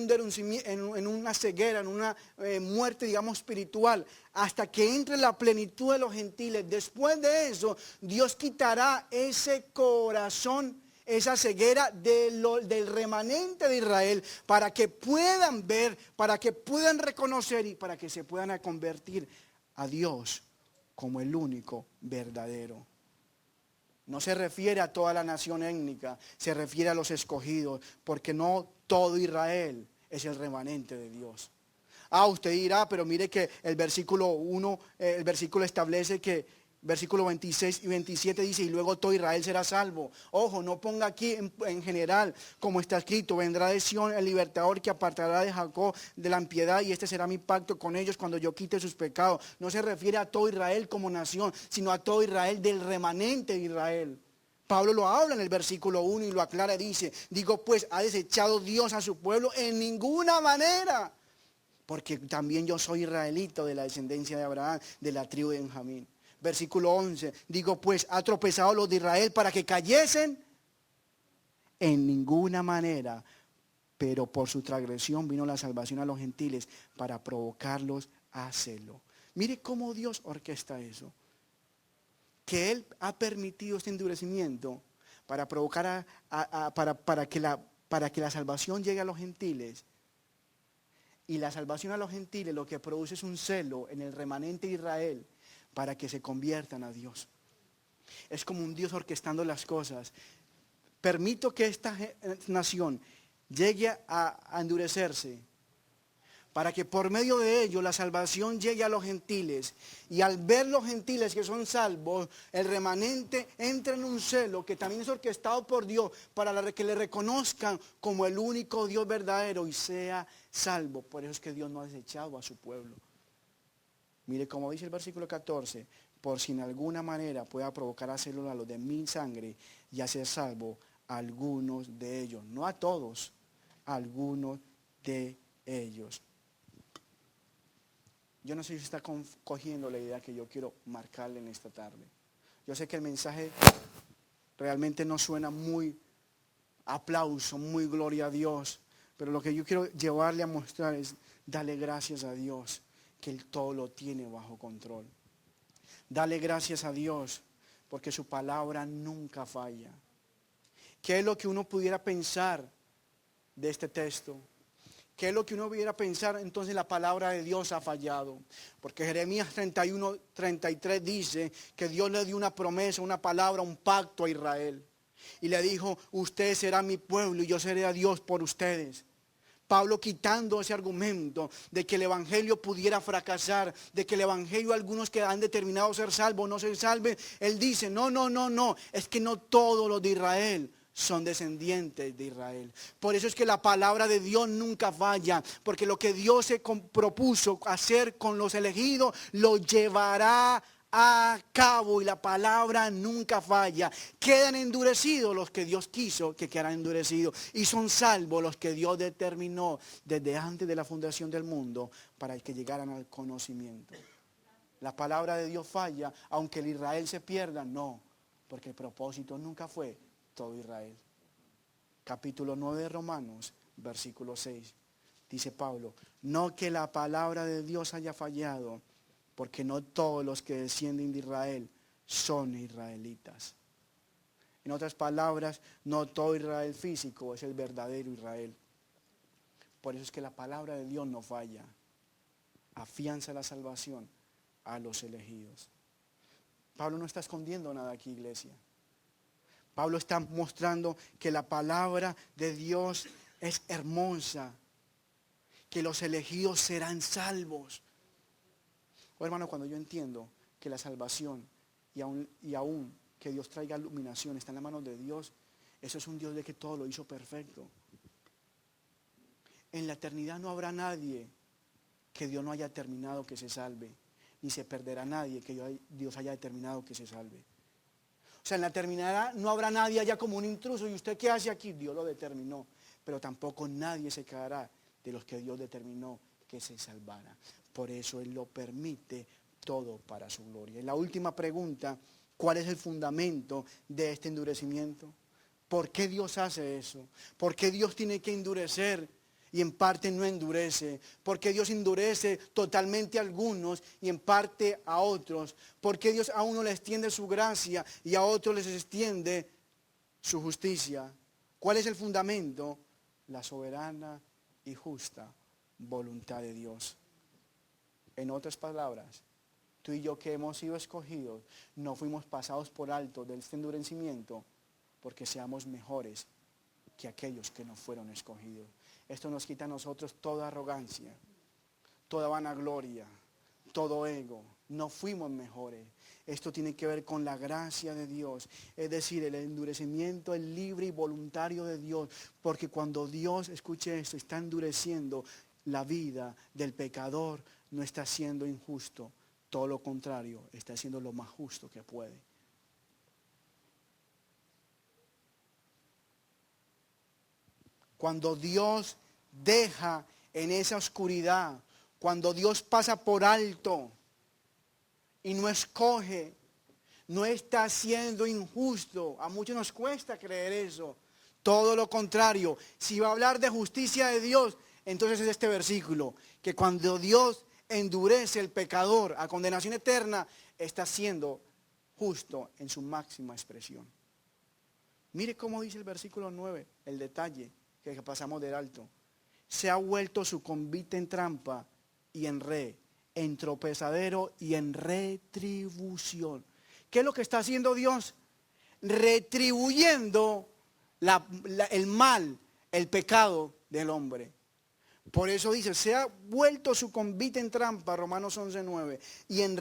una ceguera, en una muerte, digamos, espiritual, hasta que entre la plenitud de los gentiles. Después de eso, Dios quitará ese corazón, esa ceguera del remanente de Israel, para que puedan ver, para que puedan reconocer y para que se puedan convertir a Dios como el único verdadero. No se refiere a toda la nación étnica, se refiere a los escogidos, porque no todo Israel es el remanente de Dios. Usted dirá, pero mire que el versículo 1, el versículo establece que, versículo 26 y 27 dice, y luego todo Israel será salvo. Ojo, no ponga aquí en general, como está escrito, vendrá de Sión el libertador que apartará de Jacob de la impiedad, y este será mi pacto con ellos cuando yo quite sus pecados. No se refiere a todo Israel como nación, sino a todo Israel del remanente de Israel. Pablo lo habla en el versículo 1 y lo aclara, dice, digo pues, ¿ha desechado Dios a su pueblo? En ninguna manera, porque también yo soy israelita de la descendencia de Abraham, de la tribu de Benjamín. Versículo 11, digo pues, ¿ha tropezado los de Israel para que cayesen? En ninguna manera, pero por su transgresión vino la salvación a los gentiles para provocarlos a celo. Mire cómo Dios orquesta eso. Que Él ha permitido este endurecimiento para provocar para que la salvación llegue a los gentiles. Y la salvación a los gentiles lo que produce es un celo en el remanente de Israel para que se conviertan a Dios. Es como un Dios orquestando las cosas. Permito que esta nación llegue a endurecerse para que por medio de ello la salvación llegue a los gentiles. Y al ver los gentiles que son salvos, el remanente entra en un celo que también es orquestado por Dios para que le reconozcan como el único Dios verdadero y sea salvo. Por eso es que Dios no ha desechado a su pueblo. Mire como dice el versículo 14, por si en alguna manera pueda provocar a celo a los de mi sangre y hacer salvo a algunos de ellos. No a todos, a algunos de ellos. Yo no sé si está cogiendo la idea que yo quiero marcarle en esta tarde. Yo sé que el mensaje realmente no suena muy aplauso, muy gloria a Dios, pero lo que yo quiero llevarle a mostrar es darle gracias a Dios, que Él todo lo tiene bajo control. Dale gracias a Dios, porque su palabra nunca falla. ¿Qué es lo que uno pudiera pensar de este texto? ¿Qué es lo que uno pudiera pensar? Entonces la palabra de Dios ha fallado. Porque Jeremías 31, 33 dice que Dios le dio una promesa, una palabra, un pacto a Israel. Y le dijo, usted será mi pueblo y yo seré a Dios por ustedes. Pablo quitando ese argumento de que el evangelio pudiera fracasar, de que el evangelio algunos que han determinado ser salvos no se salven. Él dice, no, es que no todos los de Israel son descendientes de Israel. Por eso es que la palabra de Dios nunca falla, porque lo que Dios se propuso hacer con los elegidos, lo llevará a cabo y la palabra nunca falla. Quedan endurecidos los que Dios quiso que quedaran endurecidos y son salvos los que Dios determinó desde antes de la fundación del mundo para que llegaran al conocimiento. La palabra de Dios falla, aunque el Israel se pierda, no, porque el propósito nunca fue todo Israel. Capítulo 9 de Romanos, versículo 6. Dice Pablo, no que la palabra de Dios haya fallado, porque no todos los que descienden de Israel son israelitas. En otras palabras, no todo Israel físico es el verdadero Israel. Por eso es que la palabra de Dios no falla. Afianza la salvación a los elegidos. Pablo no está escondiendo nada aquí, iglesia. Pablo está mostrando que la palabra de Dios es hermosa, que los elegidos serán salvos. Hermano, cuando yo entiendo que la salvación y aún que Dios traiga iluminación, está en las manos de Dios. Eso es un Dios de que todo lo hizo perfecto. En la eternidad no habrá nadie que Dios no haya determinado que se salve, ni se perderá nadie que Dios haya determinado que se salve. O sea, en la eternidad no habrá nadie allá como un intruso. ¿Y usted qué hace aquí? Dios lo determinó. Pero tampoco nadie se quedará de los que Dios determinó que se salvara. Por eso Él lo permite todo para su gloria. Y la última pregunta, ¿cuál es el fundamento de este endurecimiento? ¿Por qué Dios hace eso? ¿Por qué Dios tiene que endurecer y en parte no endurece? ¿Por qué Dios endurece totalmente a algunos y en parte a otros? ¿Por qué Dios a uno le extiende su gracia y a otros les extiende su justicia? ¿Cuál es el fundamento? La soberana y justa voluntad de Dios. En otras palabras, tú y yo que hemos sido escogidos, no fuimos pasados por alto de este endurecimiento porque seamos mejores que aquellos que no fueron escogidos. Esto nos quita a nosotros toda arrogancia, toda vanagloria, todo ego. No fuimos mejores. Esto tiene que ver con la gracia de Dios. Es decir, el endurecimiento es libre y voluntario de Dios. Porque cuando Dios, escuche esto, está endureciendo la vida del pecador, no está siendo injusto. Todo lo contrario, está haciendo lo más justo que puede. Cuando Dios deja en esa oscuridad, cuando Dios pasa por alto y no escoge, no está siendo injusto. A muchos nos cuesta creer eso. Todo lo contrario, si va a hablar de justicia de Dios, entonces es este versículo, que cuando Dios endurece el pecador a condenación eterna, está siendo justo en su máxima expresión. Mire cómo dice el versículo 9, el detalle que pasamos del alto. Se ha vuelto su convite en trampa y en red, en tropezadero y en retribución. ¿Qué es lo que está haciendo Dios? Retribuyendo el mal, el pecado del hombre. Por eso dice, se ha vuelto su convite en trampa, Romanos 11:9, y en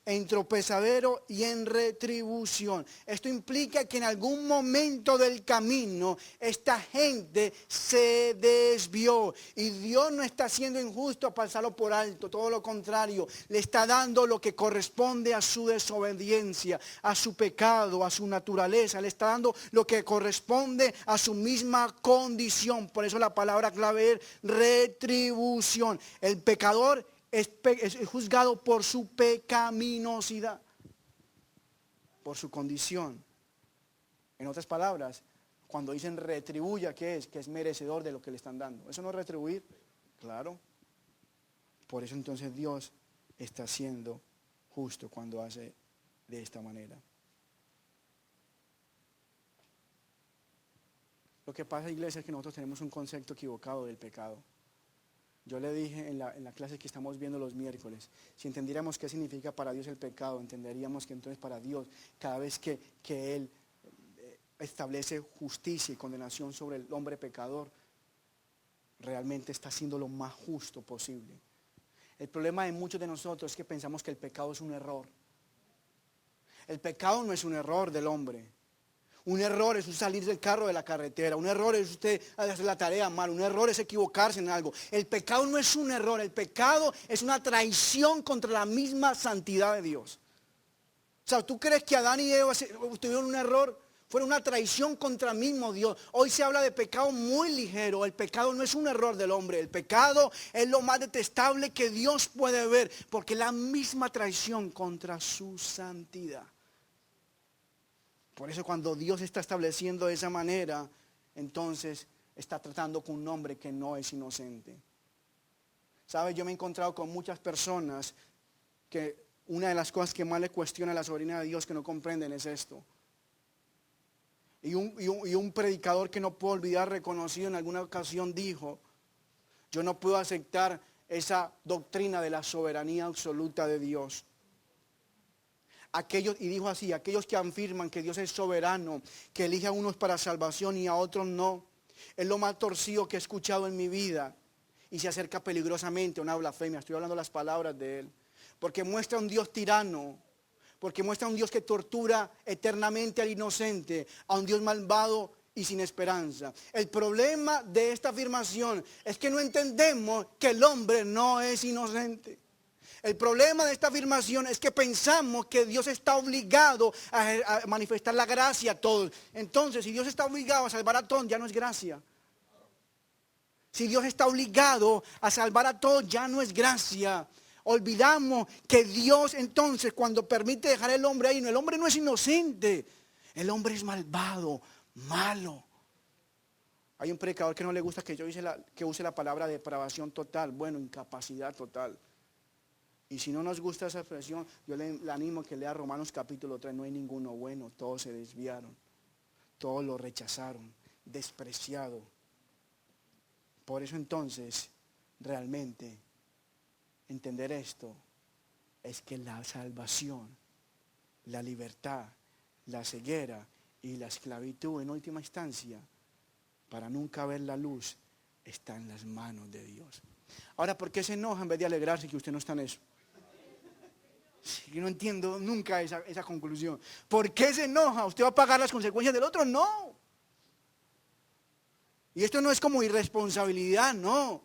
en tropezadero y en retribución. Esto implica que en algún momento del camino esta gente se desvió y Dios no está siendo injusto a pasarlo por alto, todo lo contrario, le está dando lo que corresponde a su desobediencia, a su pecado, a su naturaleza, le está dando lo que corresponde a su misma condición. Por eso la palabra clave es retribución. El pecador es juzgado por su pecaminosidad, por su condición. En otras palabras, cuando dicen retribuya, ¿qué es? Que es merecedor de lo que le están dando. ¿Eso no es retribuir? Claro. Por eso entonces Dios está siendo justo cuando hace de esta manera. Lo que pasa, iglesia, es que nosotros tenemos un concepto equivocado del pecado. Yo le dije en la clase que estamos viendo los miércoles, si entendiéramos qué significa para Dios el pecado, entenderíamos que entonces para Dios, cada vez que Él establece justicia y condenación sobre el hombre pecador, realmente está haciendo lo más justo posible. El problema de muchos de nosotros es que pensamos que el pecado es un error. El pecado no es un error del hombre. Un error es salir del carro de la carretera. Un error es usted hacer la tarea mal. Un error es equivocarse en algo. El pecado no es un error. El pecado es una traición contra la misma santidad de Dios. O sea, ¿tú crees que Adán y Eva tuvieron un error? Fue una traición contra el mismo Dios. Hoy se habla de pecado muy ligero. El pecado no es un error del hombre. El pecado es lo más detestable que Dios puede ver. Porque es la misma traición contra su santidad. Por eso cuando Dios está estableciendo de esa manera, entonces está tratando con un hombre que no es inocente. ¿Sabes? Yo me he encontrado con muchas personas que una de las cosas que más le cuestiona a la soberanía de Dios que no comprenden es esto. Y un predicador que no puedo olvidar, reconocido en alguna ocasión, dijo, yo no puedo aceptar esa doctrina de la soberanía absoluta de Dios. Y dijo así, aquellos que afirman que Dios es soberano, que elige a unos para salvación y a otros no, es lo más torcido que he escuchado en mi vida y se acerca peligrosamente a una blasfemia. Estoy hablando las palabras de él, porque muestra un Dios tirano, porque muestra a un Dios que tortura eternamente al inocente, a un Dios malvado y sin esperanza. El problema de esta afirmación es que no entendemos que el hombre no es inocente. El problema de esta afirmación es que pensamos que Dios está obligado a manifestar la gracia a todos. Entonces, si Dios está obligado a salvar a todos, ya no es gracia. Si Dios está obligado a salvar a todos, ya no es gracia. Olvidamos que Dios entonces, cuando permite dejar al hombre ahí, no, el hombre no es inocente. El hombre es malvado, malo. Hay un predicador que no le gusta que yo use la palabra depravación total. Bueno, incapacidad total. Y si no nos gusta esa expresión, yo le animo a que lea Romanos capítulo 3. No hay ninguno bueno, todos se desviaron. Todos lo rechazaron, despreciado. Por eso entonces, realmente, entender esto es que la salvación, la libertad, la ceguera y la esclavitud en última instancia, para nunca ver la luz, está en las manos de Dios. Ahora, ¿por qué se enoja en vez de alegrarse que usted no está en eso? Sí, yo no entiendo nunca esa conclusión. ¿Por qué se enoja? ¿Usted va a pagar las consecuencias del otro? No. Y esto no es como irresponsabilidad, no. O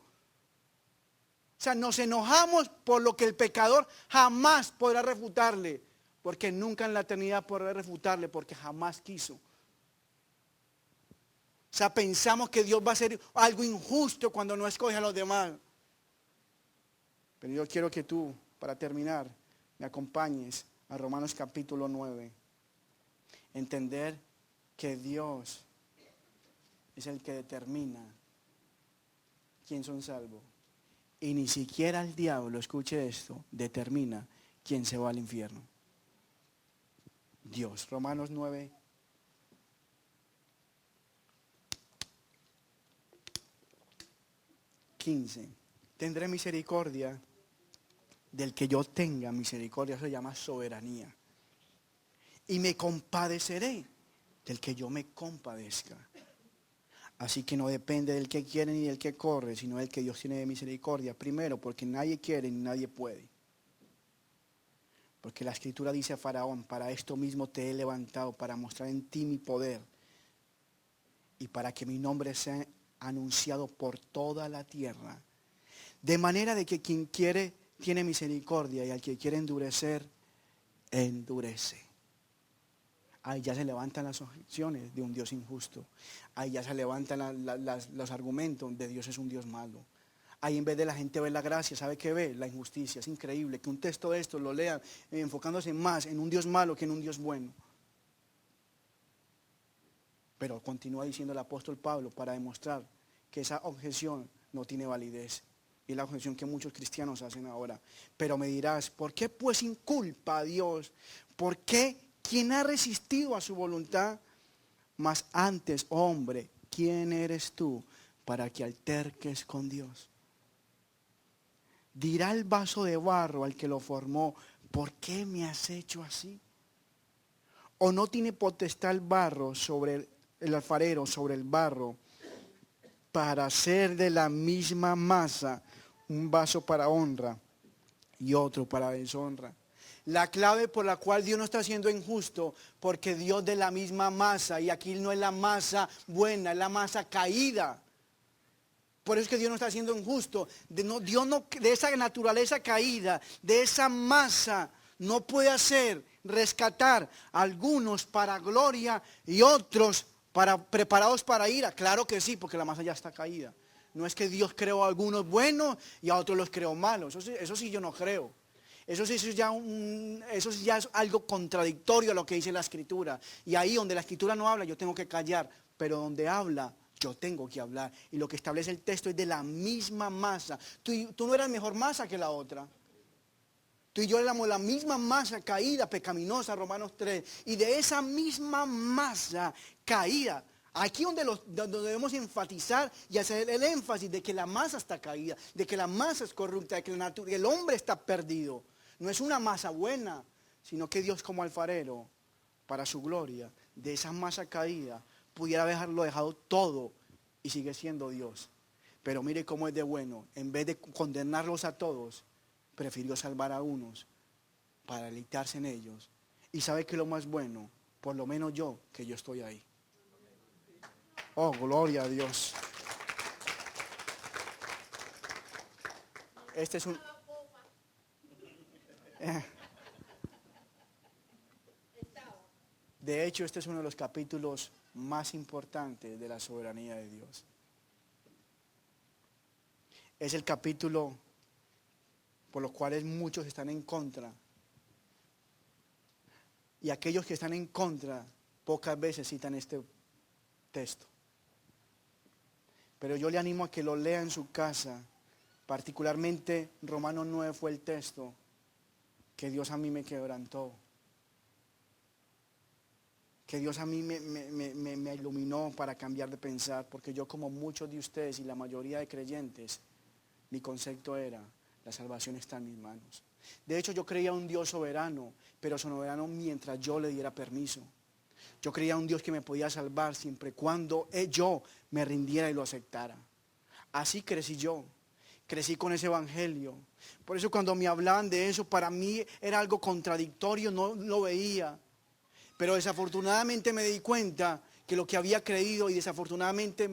sea, nos enojamos por lo que el pecador jamás podrá refutarle. Porque nunca en la eternidad podrá refutarle, porque jamás quiso. O sea, pensamos que Dios va a hacer algo injusto cuando no escoge a los demás. Pero yo quiero que tú, para terminar, me acompañes a Romanos capítulo 9. Entender que Dios es el que determina quién son salvos. Y ni siquiera el diablo, escuche esto, determina quién se va al infierno. Dios. Romanos 9. Tendré misericordia del que yo tenga misericordia. Eso se llama soberanía. Y me compadeceré del que yo me compadezca. Así que no depende del que quiere ni del que corre, sino del que Dios tiene de misericordia. Primero, porque nadie quiere ni nadie puede. Porque la Escritura dice a Faraón: para esto mismo te he levantado, para mostrar en ti mi poder y para que mi nombre sea anunciado por toda la tierra. De manera de que quien quiere tiene misericordia, y al que quiere endurecer, endurece. Ahí ya se levantan las objeciones de un Dios injusto. Ahí ya se levantan los argumentos de Dios es un Dios malo. Ahí en vez de la gente ver la gracia, ¿sabe qué ve? La injusticia. Es increíble que un texto de estos lo lean enfocándose más en un Dios malo que en un Dios bueno. Pero continúa diciendo el apóstol Pablo para demostrar que esa objeción no tiene validez. Y es la objeción que muchos cristianos hacen ahora. Pero me dirás, ¿por qué pues inculpa a Dios? ¿Por qué? ¿Quién ha resistido a su voluntad? Mas antes, hombre, ¿quién eres tú para que alterques con Dios? Dirá el vaso de barro al que lo formó: ¿por qué me has hecho así? ¿O no tiene potestad el barro sobre el alfarero, sobre el barro, para hacer de la misma masa un vaso para honra y otro para deshonra? La clave por la cual Dios no está siendo injusto, porque Dios de la misma masa, y aquí no es la masa buena, es la masa caída. Por eso es que Dios no está siendo injusto. Dios no, de esa naturaleza caída, de esa masa, no puede hacer rescatar a algunos para gloria y otros preparados para ira. Claro que sí, porque la masa ya está caída. No es que Dios creó a algunos buenos y a otros los creó malos. Eso sí yo no creo. Eso ya es algo contradictorio a lo que dice la Escritura. Y ahí donde la Escritura no habla, yo tengo que callar. Pero donde habla, yo tengo que hablar. Y lo que establece el texto es de la misma masa. Tú no eras mejor masa que la otra. Tú y yo éramos la misma masa caída, pecaminosa, Romanos 3. Y de esa misma masa caída, aquí donde debemos enfatizar y hacer el énfasis de que la masa está caída, de que la masa es corrupta, de que el hombre está perdido. No es una masa buena, sino que Dios como alfarero, para su gloria, de esa masa caída, pudiera haberlo dejado todo y sigue siendo Dios. Pero mire cómo es de bueno. En vez de condenarlos a todos, prefirió salvar a unos para deleitarse en ellos Y sabe que lo más bueno, por lo menos yo, que yo estoy ahí. Oh, gloria a Dios. Este es un... De hecho, este es uno de los capítulos más importantes de la soberanía de Dios. Es el capítulo por los cuales muchos están en contra. Y aquellos que están en contra pocas veces citan este texto. Pero yo le animo a que lo lea en su casa. Particularmente Romanos 9 fue el texto que Dios a mí me quebrantó. Que Dios a mí me iluminó para cambiar de pensar. Porque yo, como muchos de ustedes y la mayoría de creyentes, mi concepto era: la salvación está en mis manos. De hecho, yo creía un Dios soberano, pero soberano mientras yo le diera permiso. Yo creía un Dios que me podía salvar siempre y cuando yo me rindiera y lo aceptara. Así crecí yo. Crecí con ese evangelio. Por eso cuando me hablaban de eso, para mí era algo contradictorio, no lo veía. Pero desafortunadamente me di cuenta que lo que había creído, y desafortunadamente,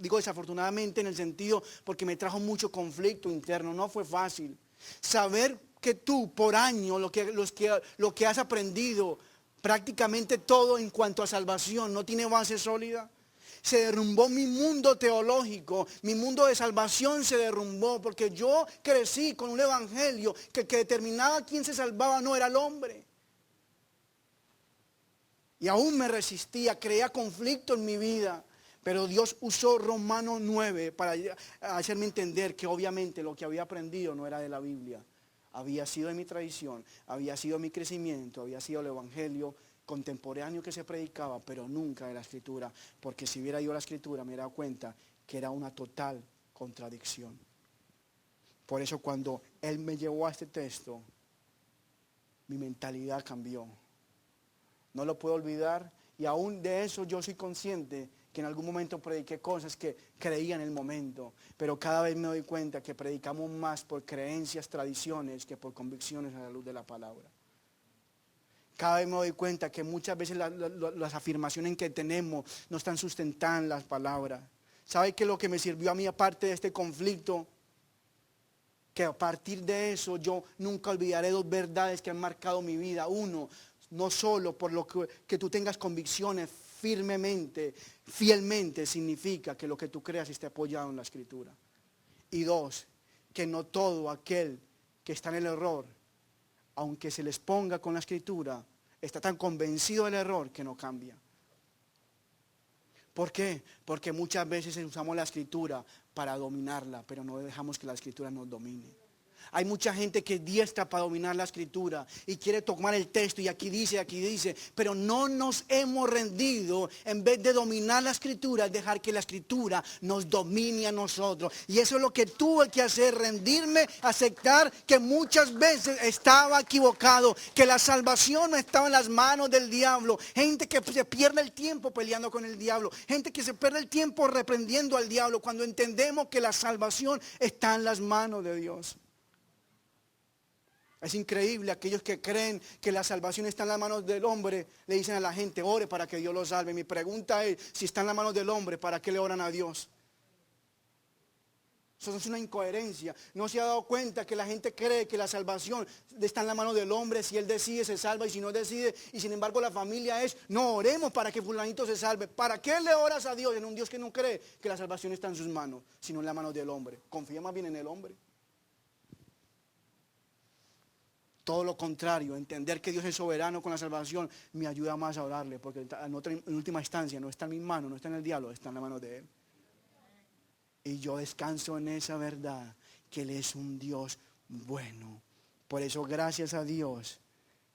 digo desafortunadamente en el sentido porque me trajo mucho conflicto interno, no fue fácil. Saber que tú por años lo que has aprendido, prácticamente todo en cuanto a salvación, no tiene base sólida. Se derrumbó mi mundo teológico, mi mundo de salvación se derrumbó porque yo crecí con un evangelio que determinaba quién se salvaba, no era el hombre. Y aún me resistía, creía conflicto en mi vida. Pero Dios usó Romanos 9 para hacerme entender que obviamente lo que había aprendido no era de la Biblia. Había sido de mi tradición, había sido mi crecimiento, había sido el evangelio contemporáneo que se predicaba, pero nunca de la Escritura. Porque si hubiera ido a la Escritura me he dado cuenta que era una total contradicción. Por eso cuando Él me llevó a este texto, mi mentalidad cambió. No lo puedo olvidar, y aún de eso yo soy consciente que en algún momento prediqué cosas que creía en el momento, pero cada vez me doy cuenta que predicamos más por creencias, tradiciones, que por convicciones a la luz de la palabra. Cada vez me doy cuenta que muchas veces las afirmaciones que tenemos no están sustentadas en las palabras. ¿Sabe qué es lo que me sirvió a mí aparte de este conflicto? Que a partir de eso yo nunca olvidaré dos verdades que han marcado mi vida. Uno, no solo por lo que tú tengas convicciones firmemente, fielmente, significa que lo que tú creas esté apoyado en la Escritura. Y dos, que no todo aquel que está en el error, aunque se les ponga con la Escritura, está tan convencido del error que no cambia. ¿Por qué? Porque muchas veces usamos la Escritura para dominarla, pero no dejamos que la Escritura nos domine. Hay mucha gente que es diestra para dominar la Escritura y quiere tomar el texto y aquí dice, pero no nos hemos rendido. En vez de dominar la Escritura, es dejar que la Escritura nos domine a nosotros. Y eso es lo que tuve que hacer, rendirme, aceptar que muchas veces estaba equivocado, que la salvación no estaba en las manos del diablo. Gente que se pierde el tiempo peleando con el diablo, gente que se pierde el tiempo reprendiendo al diablo, cuando entendemos que la salvación está en las manos de Dios. Es increíble, aquellos que creen que la salvación está en las manos del hombre, le dicen a la gente, ore para que Dios lo salve. Mi pregunta es, si está en las manos del hombre, ¿para qué le oran a Dios? Eso es una incoherencia. No se ha dado cuenta que la gente cree que la salvación está en las manos del hombre. Si él decide, se salva, y si no decide, y sin embargo la familia es, no oremos para que fulanito se salve. ¿Para qué le oras a Dios en un Dios que no cree que la salvación está en sus manos, sino en las manos del hombre? Confía más bien en el hombre. Todo lo contrario, entender que Dios es soberano con la salvación me ayuda más a orarle, porque en última instancia no está en mis manos, no está en el diablo, está en la mano de Él. Y yo descanso en esa verdad, que Él es un Dios bueno. Por eso gracias a Dios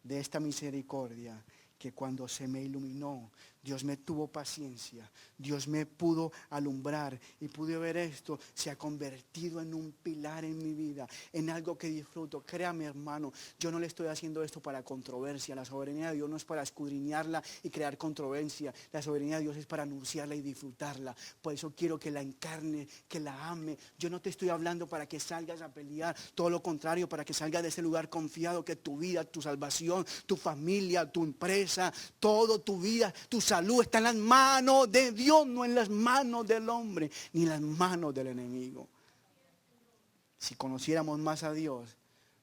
de esta misericordia, que cuando se me iluminó, Dios me tuvo paciencia, Dios me pudo alumbrar y pude ver esto, se ha convertido en un pilar en mi vida, en algo que disfruto. Créame, hermano, yo no le estoy haciendo esto para controversia. La soberanía de Dios no es para escudriñarla y crear controversia. La soberanía de Dios es para anunciarla y disfrutarla. Por eso quiero que la encarne, que la ame. Yo no te estoy hablando para que salgas a pelear, todo lo contrario, para que salgas de ese lugar confiado que tu vida, tu salvación, tu familia, tu empresa, todo tu vida, tu salud está en las manos de Dios, no en las manos del hombre, ni en las manos del enemigo. Si conociéramos más a Dios,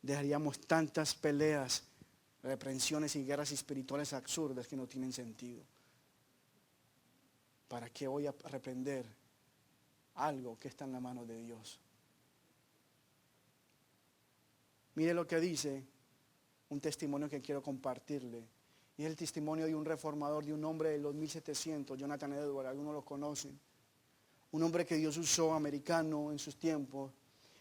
dejaríamos tantas peleas, reprensiones y guerras espirituales absurdas que no tienen sentido. ¿Para qué voy a reprender algo que está en la mano de Dios? Mire lo que dice un testimonio que quiero compartirle. Y es el testimonio de un reformador, de un hombre de los 1700, Jonathan Edwards, algunos lo conocen. Un hombre que Dios usó, americano en sus tiempos,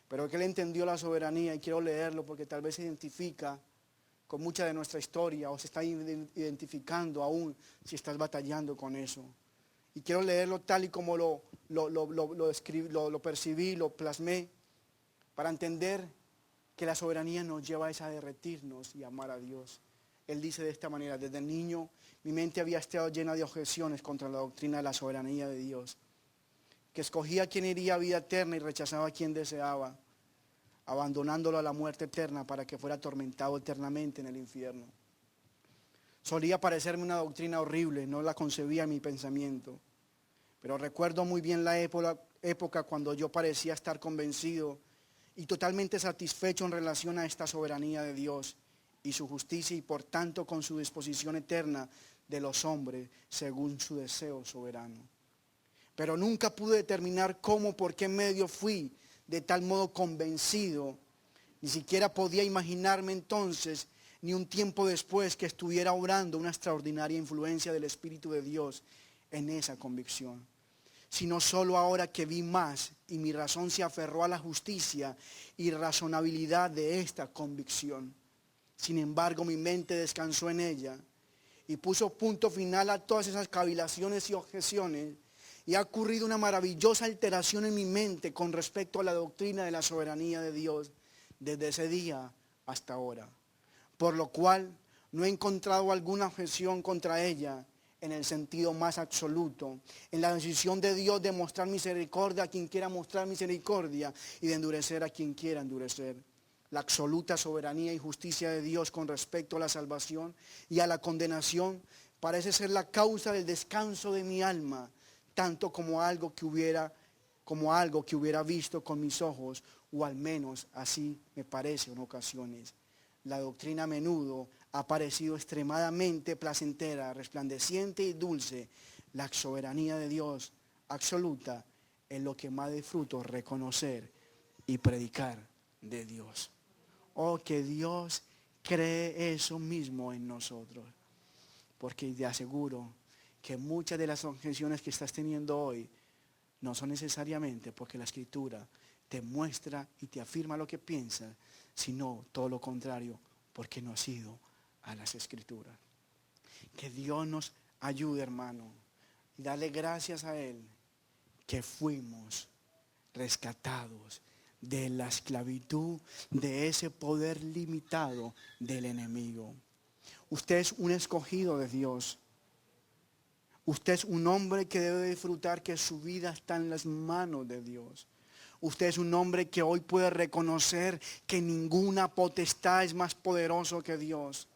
pero que él entendió la soberanía, y quiero leerlo porque tal vez se identifica con mucha de nuestra historia o se está identificando aún si estás batallando con eso. Y quiero leerlo tal y como lo percibí, lo plasmé, para entender que la soberanía nos lleva a derretirnos y amar a Dios. Él dice de esta manera: desde niño mi mente había estado llena de objeciones contra la doctrina de la soberanía de Dios, que escogía a quien iría a vida eterna y rechazaba a quien deseaba, abandonándolo a la muerte eterna para que fuera atormentado eternamente en el infierno. Solía parecerme una doctrina horrible, no la concebía en mi pensamiento, pero recuerdo muy bien la época cuando yo parecía estar convencido y totalmente satisfecho en relación a esta soberanía de Dios y su justicia, y por tanto con su disposición eterna de los hombres según su deseo soberano. Pero nunca pude determinar cómo, por qué medio fui de tal modo convencido. Ni siquiera podía imaginarme entonces, ni un tiempo después, que estuviera obrando una extraordinaria influencia del Espíritu de Dios en esa convicción, sino solo ahora que vi más y mi razón se aferró a la justicia y razonabilidad de esta convicción. Sin embargo, mi mente descansó en ella y puso punto final a todas esas cavilaciones y objeciones, y ha ocurrido una maravillosa alteración en mi mente con respecto a la doctrina de la soberanía de Dios desde ese día hasta ahora, por lo cual no he encontrado alguna objeción contra ella en el sentido más absoluto, en la decisión de Dios de mostrar misericordia a quien quiera mostrar misericordia y de endurecer a quien quiera endurecer. La absoluta soberanía y justicia de Dios con respecto a la salvación y a la condenación parece ser la causa del descanso de mi alma, tanto como algo que hubiera visto con mis ojos, o al menos así me parece en ocasiones. La doctrina a menudo ha parecido extremadamente placentera, resplandeciente y dulce. La soberanía de Dios absoluta es lo que más disfruto reconocer y predicar de Dios. Oh, que Dios cree eso mismo en nosotros, porque te aseguro que muchas de las objeciones que estás teniendo hoy no son necesariamente porque la Escritura te muestra y te afirma lo que piensas, sino todo lo contrario, porque no has ido a las Escrituras. Que Dios nos ayude, hermano, y dale gracias a Él que fuimos rescatados de la esclavitud, de ese poder limitado del enemigo. Usted es un escogido de Dios. Usted es un hombre que debe disfrutar que su vida está en las manos de Dios. Usted es un hombre que hoy puede reconocer que ninguna potestad es más poderoso que Dios,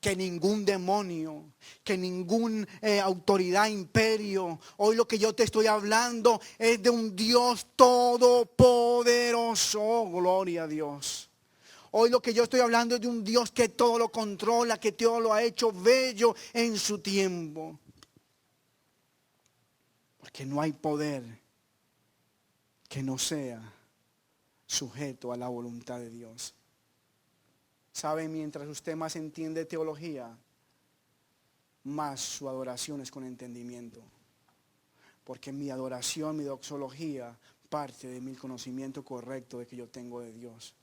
que ningún demonio, que ninguna autoridad, imperio. Hoy lo que yo te estoy hablando es de un Dios todopoderoso. Gloria a Dios. Hoy lo que yo estoy hablando es de un Dios que todo lo controla, que todo lo ha hecho bello en su tiempo. Porque no hay poder que no sea sujeto a la voluntad de Dios. ¿Sabe? Mientras usted más entiende teología, más su adoración es con entendimiento. Porque mi adoración, mi doxología, parte de mi conocimiento correcto de que yo tengo de Dios.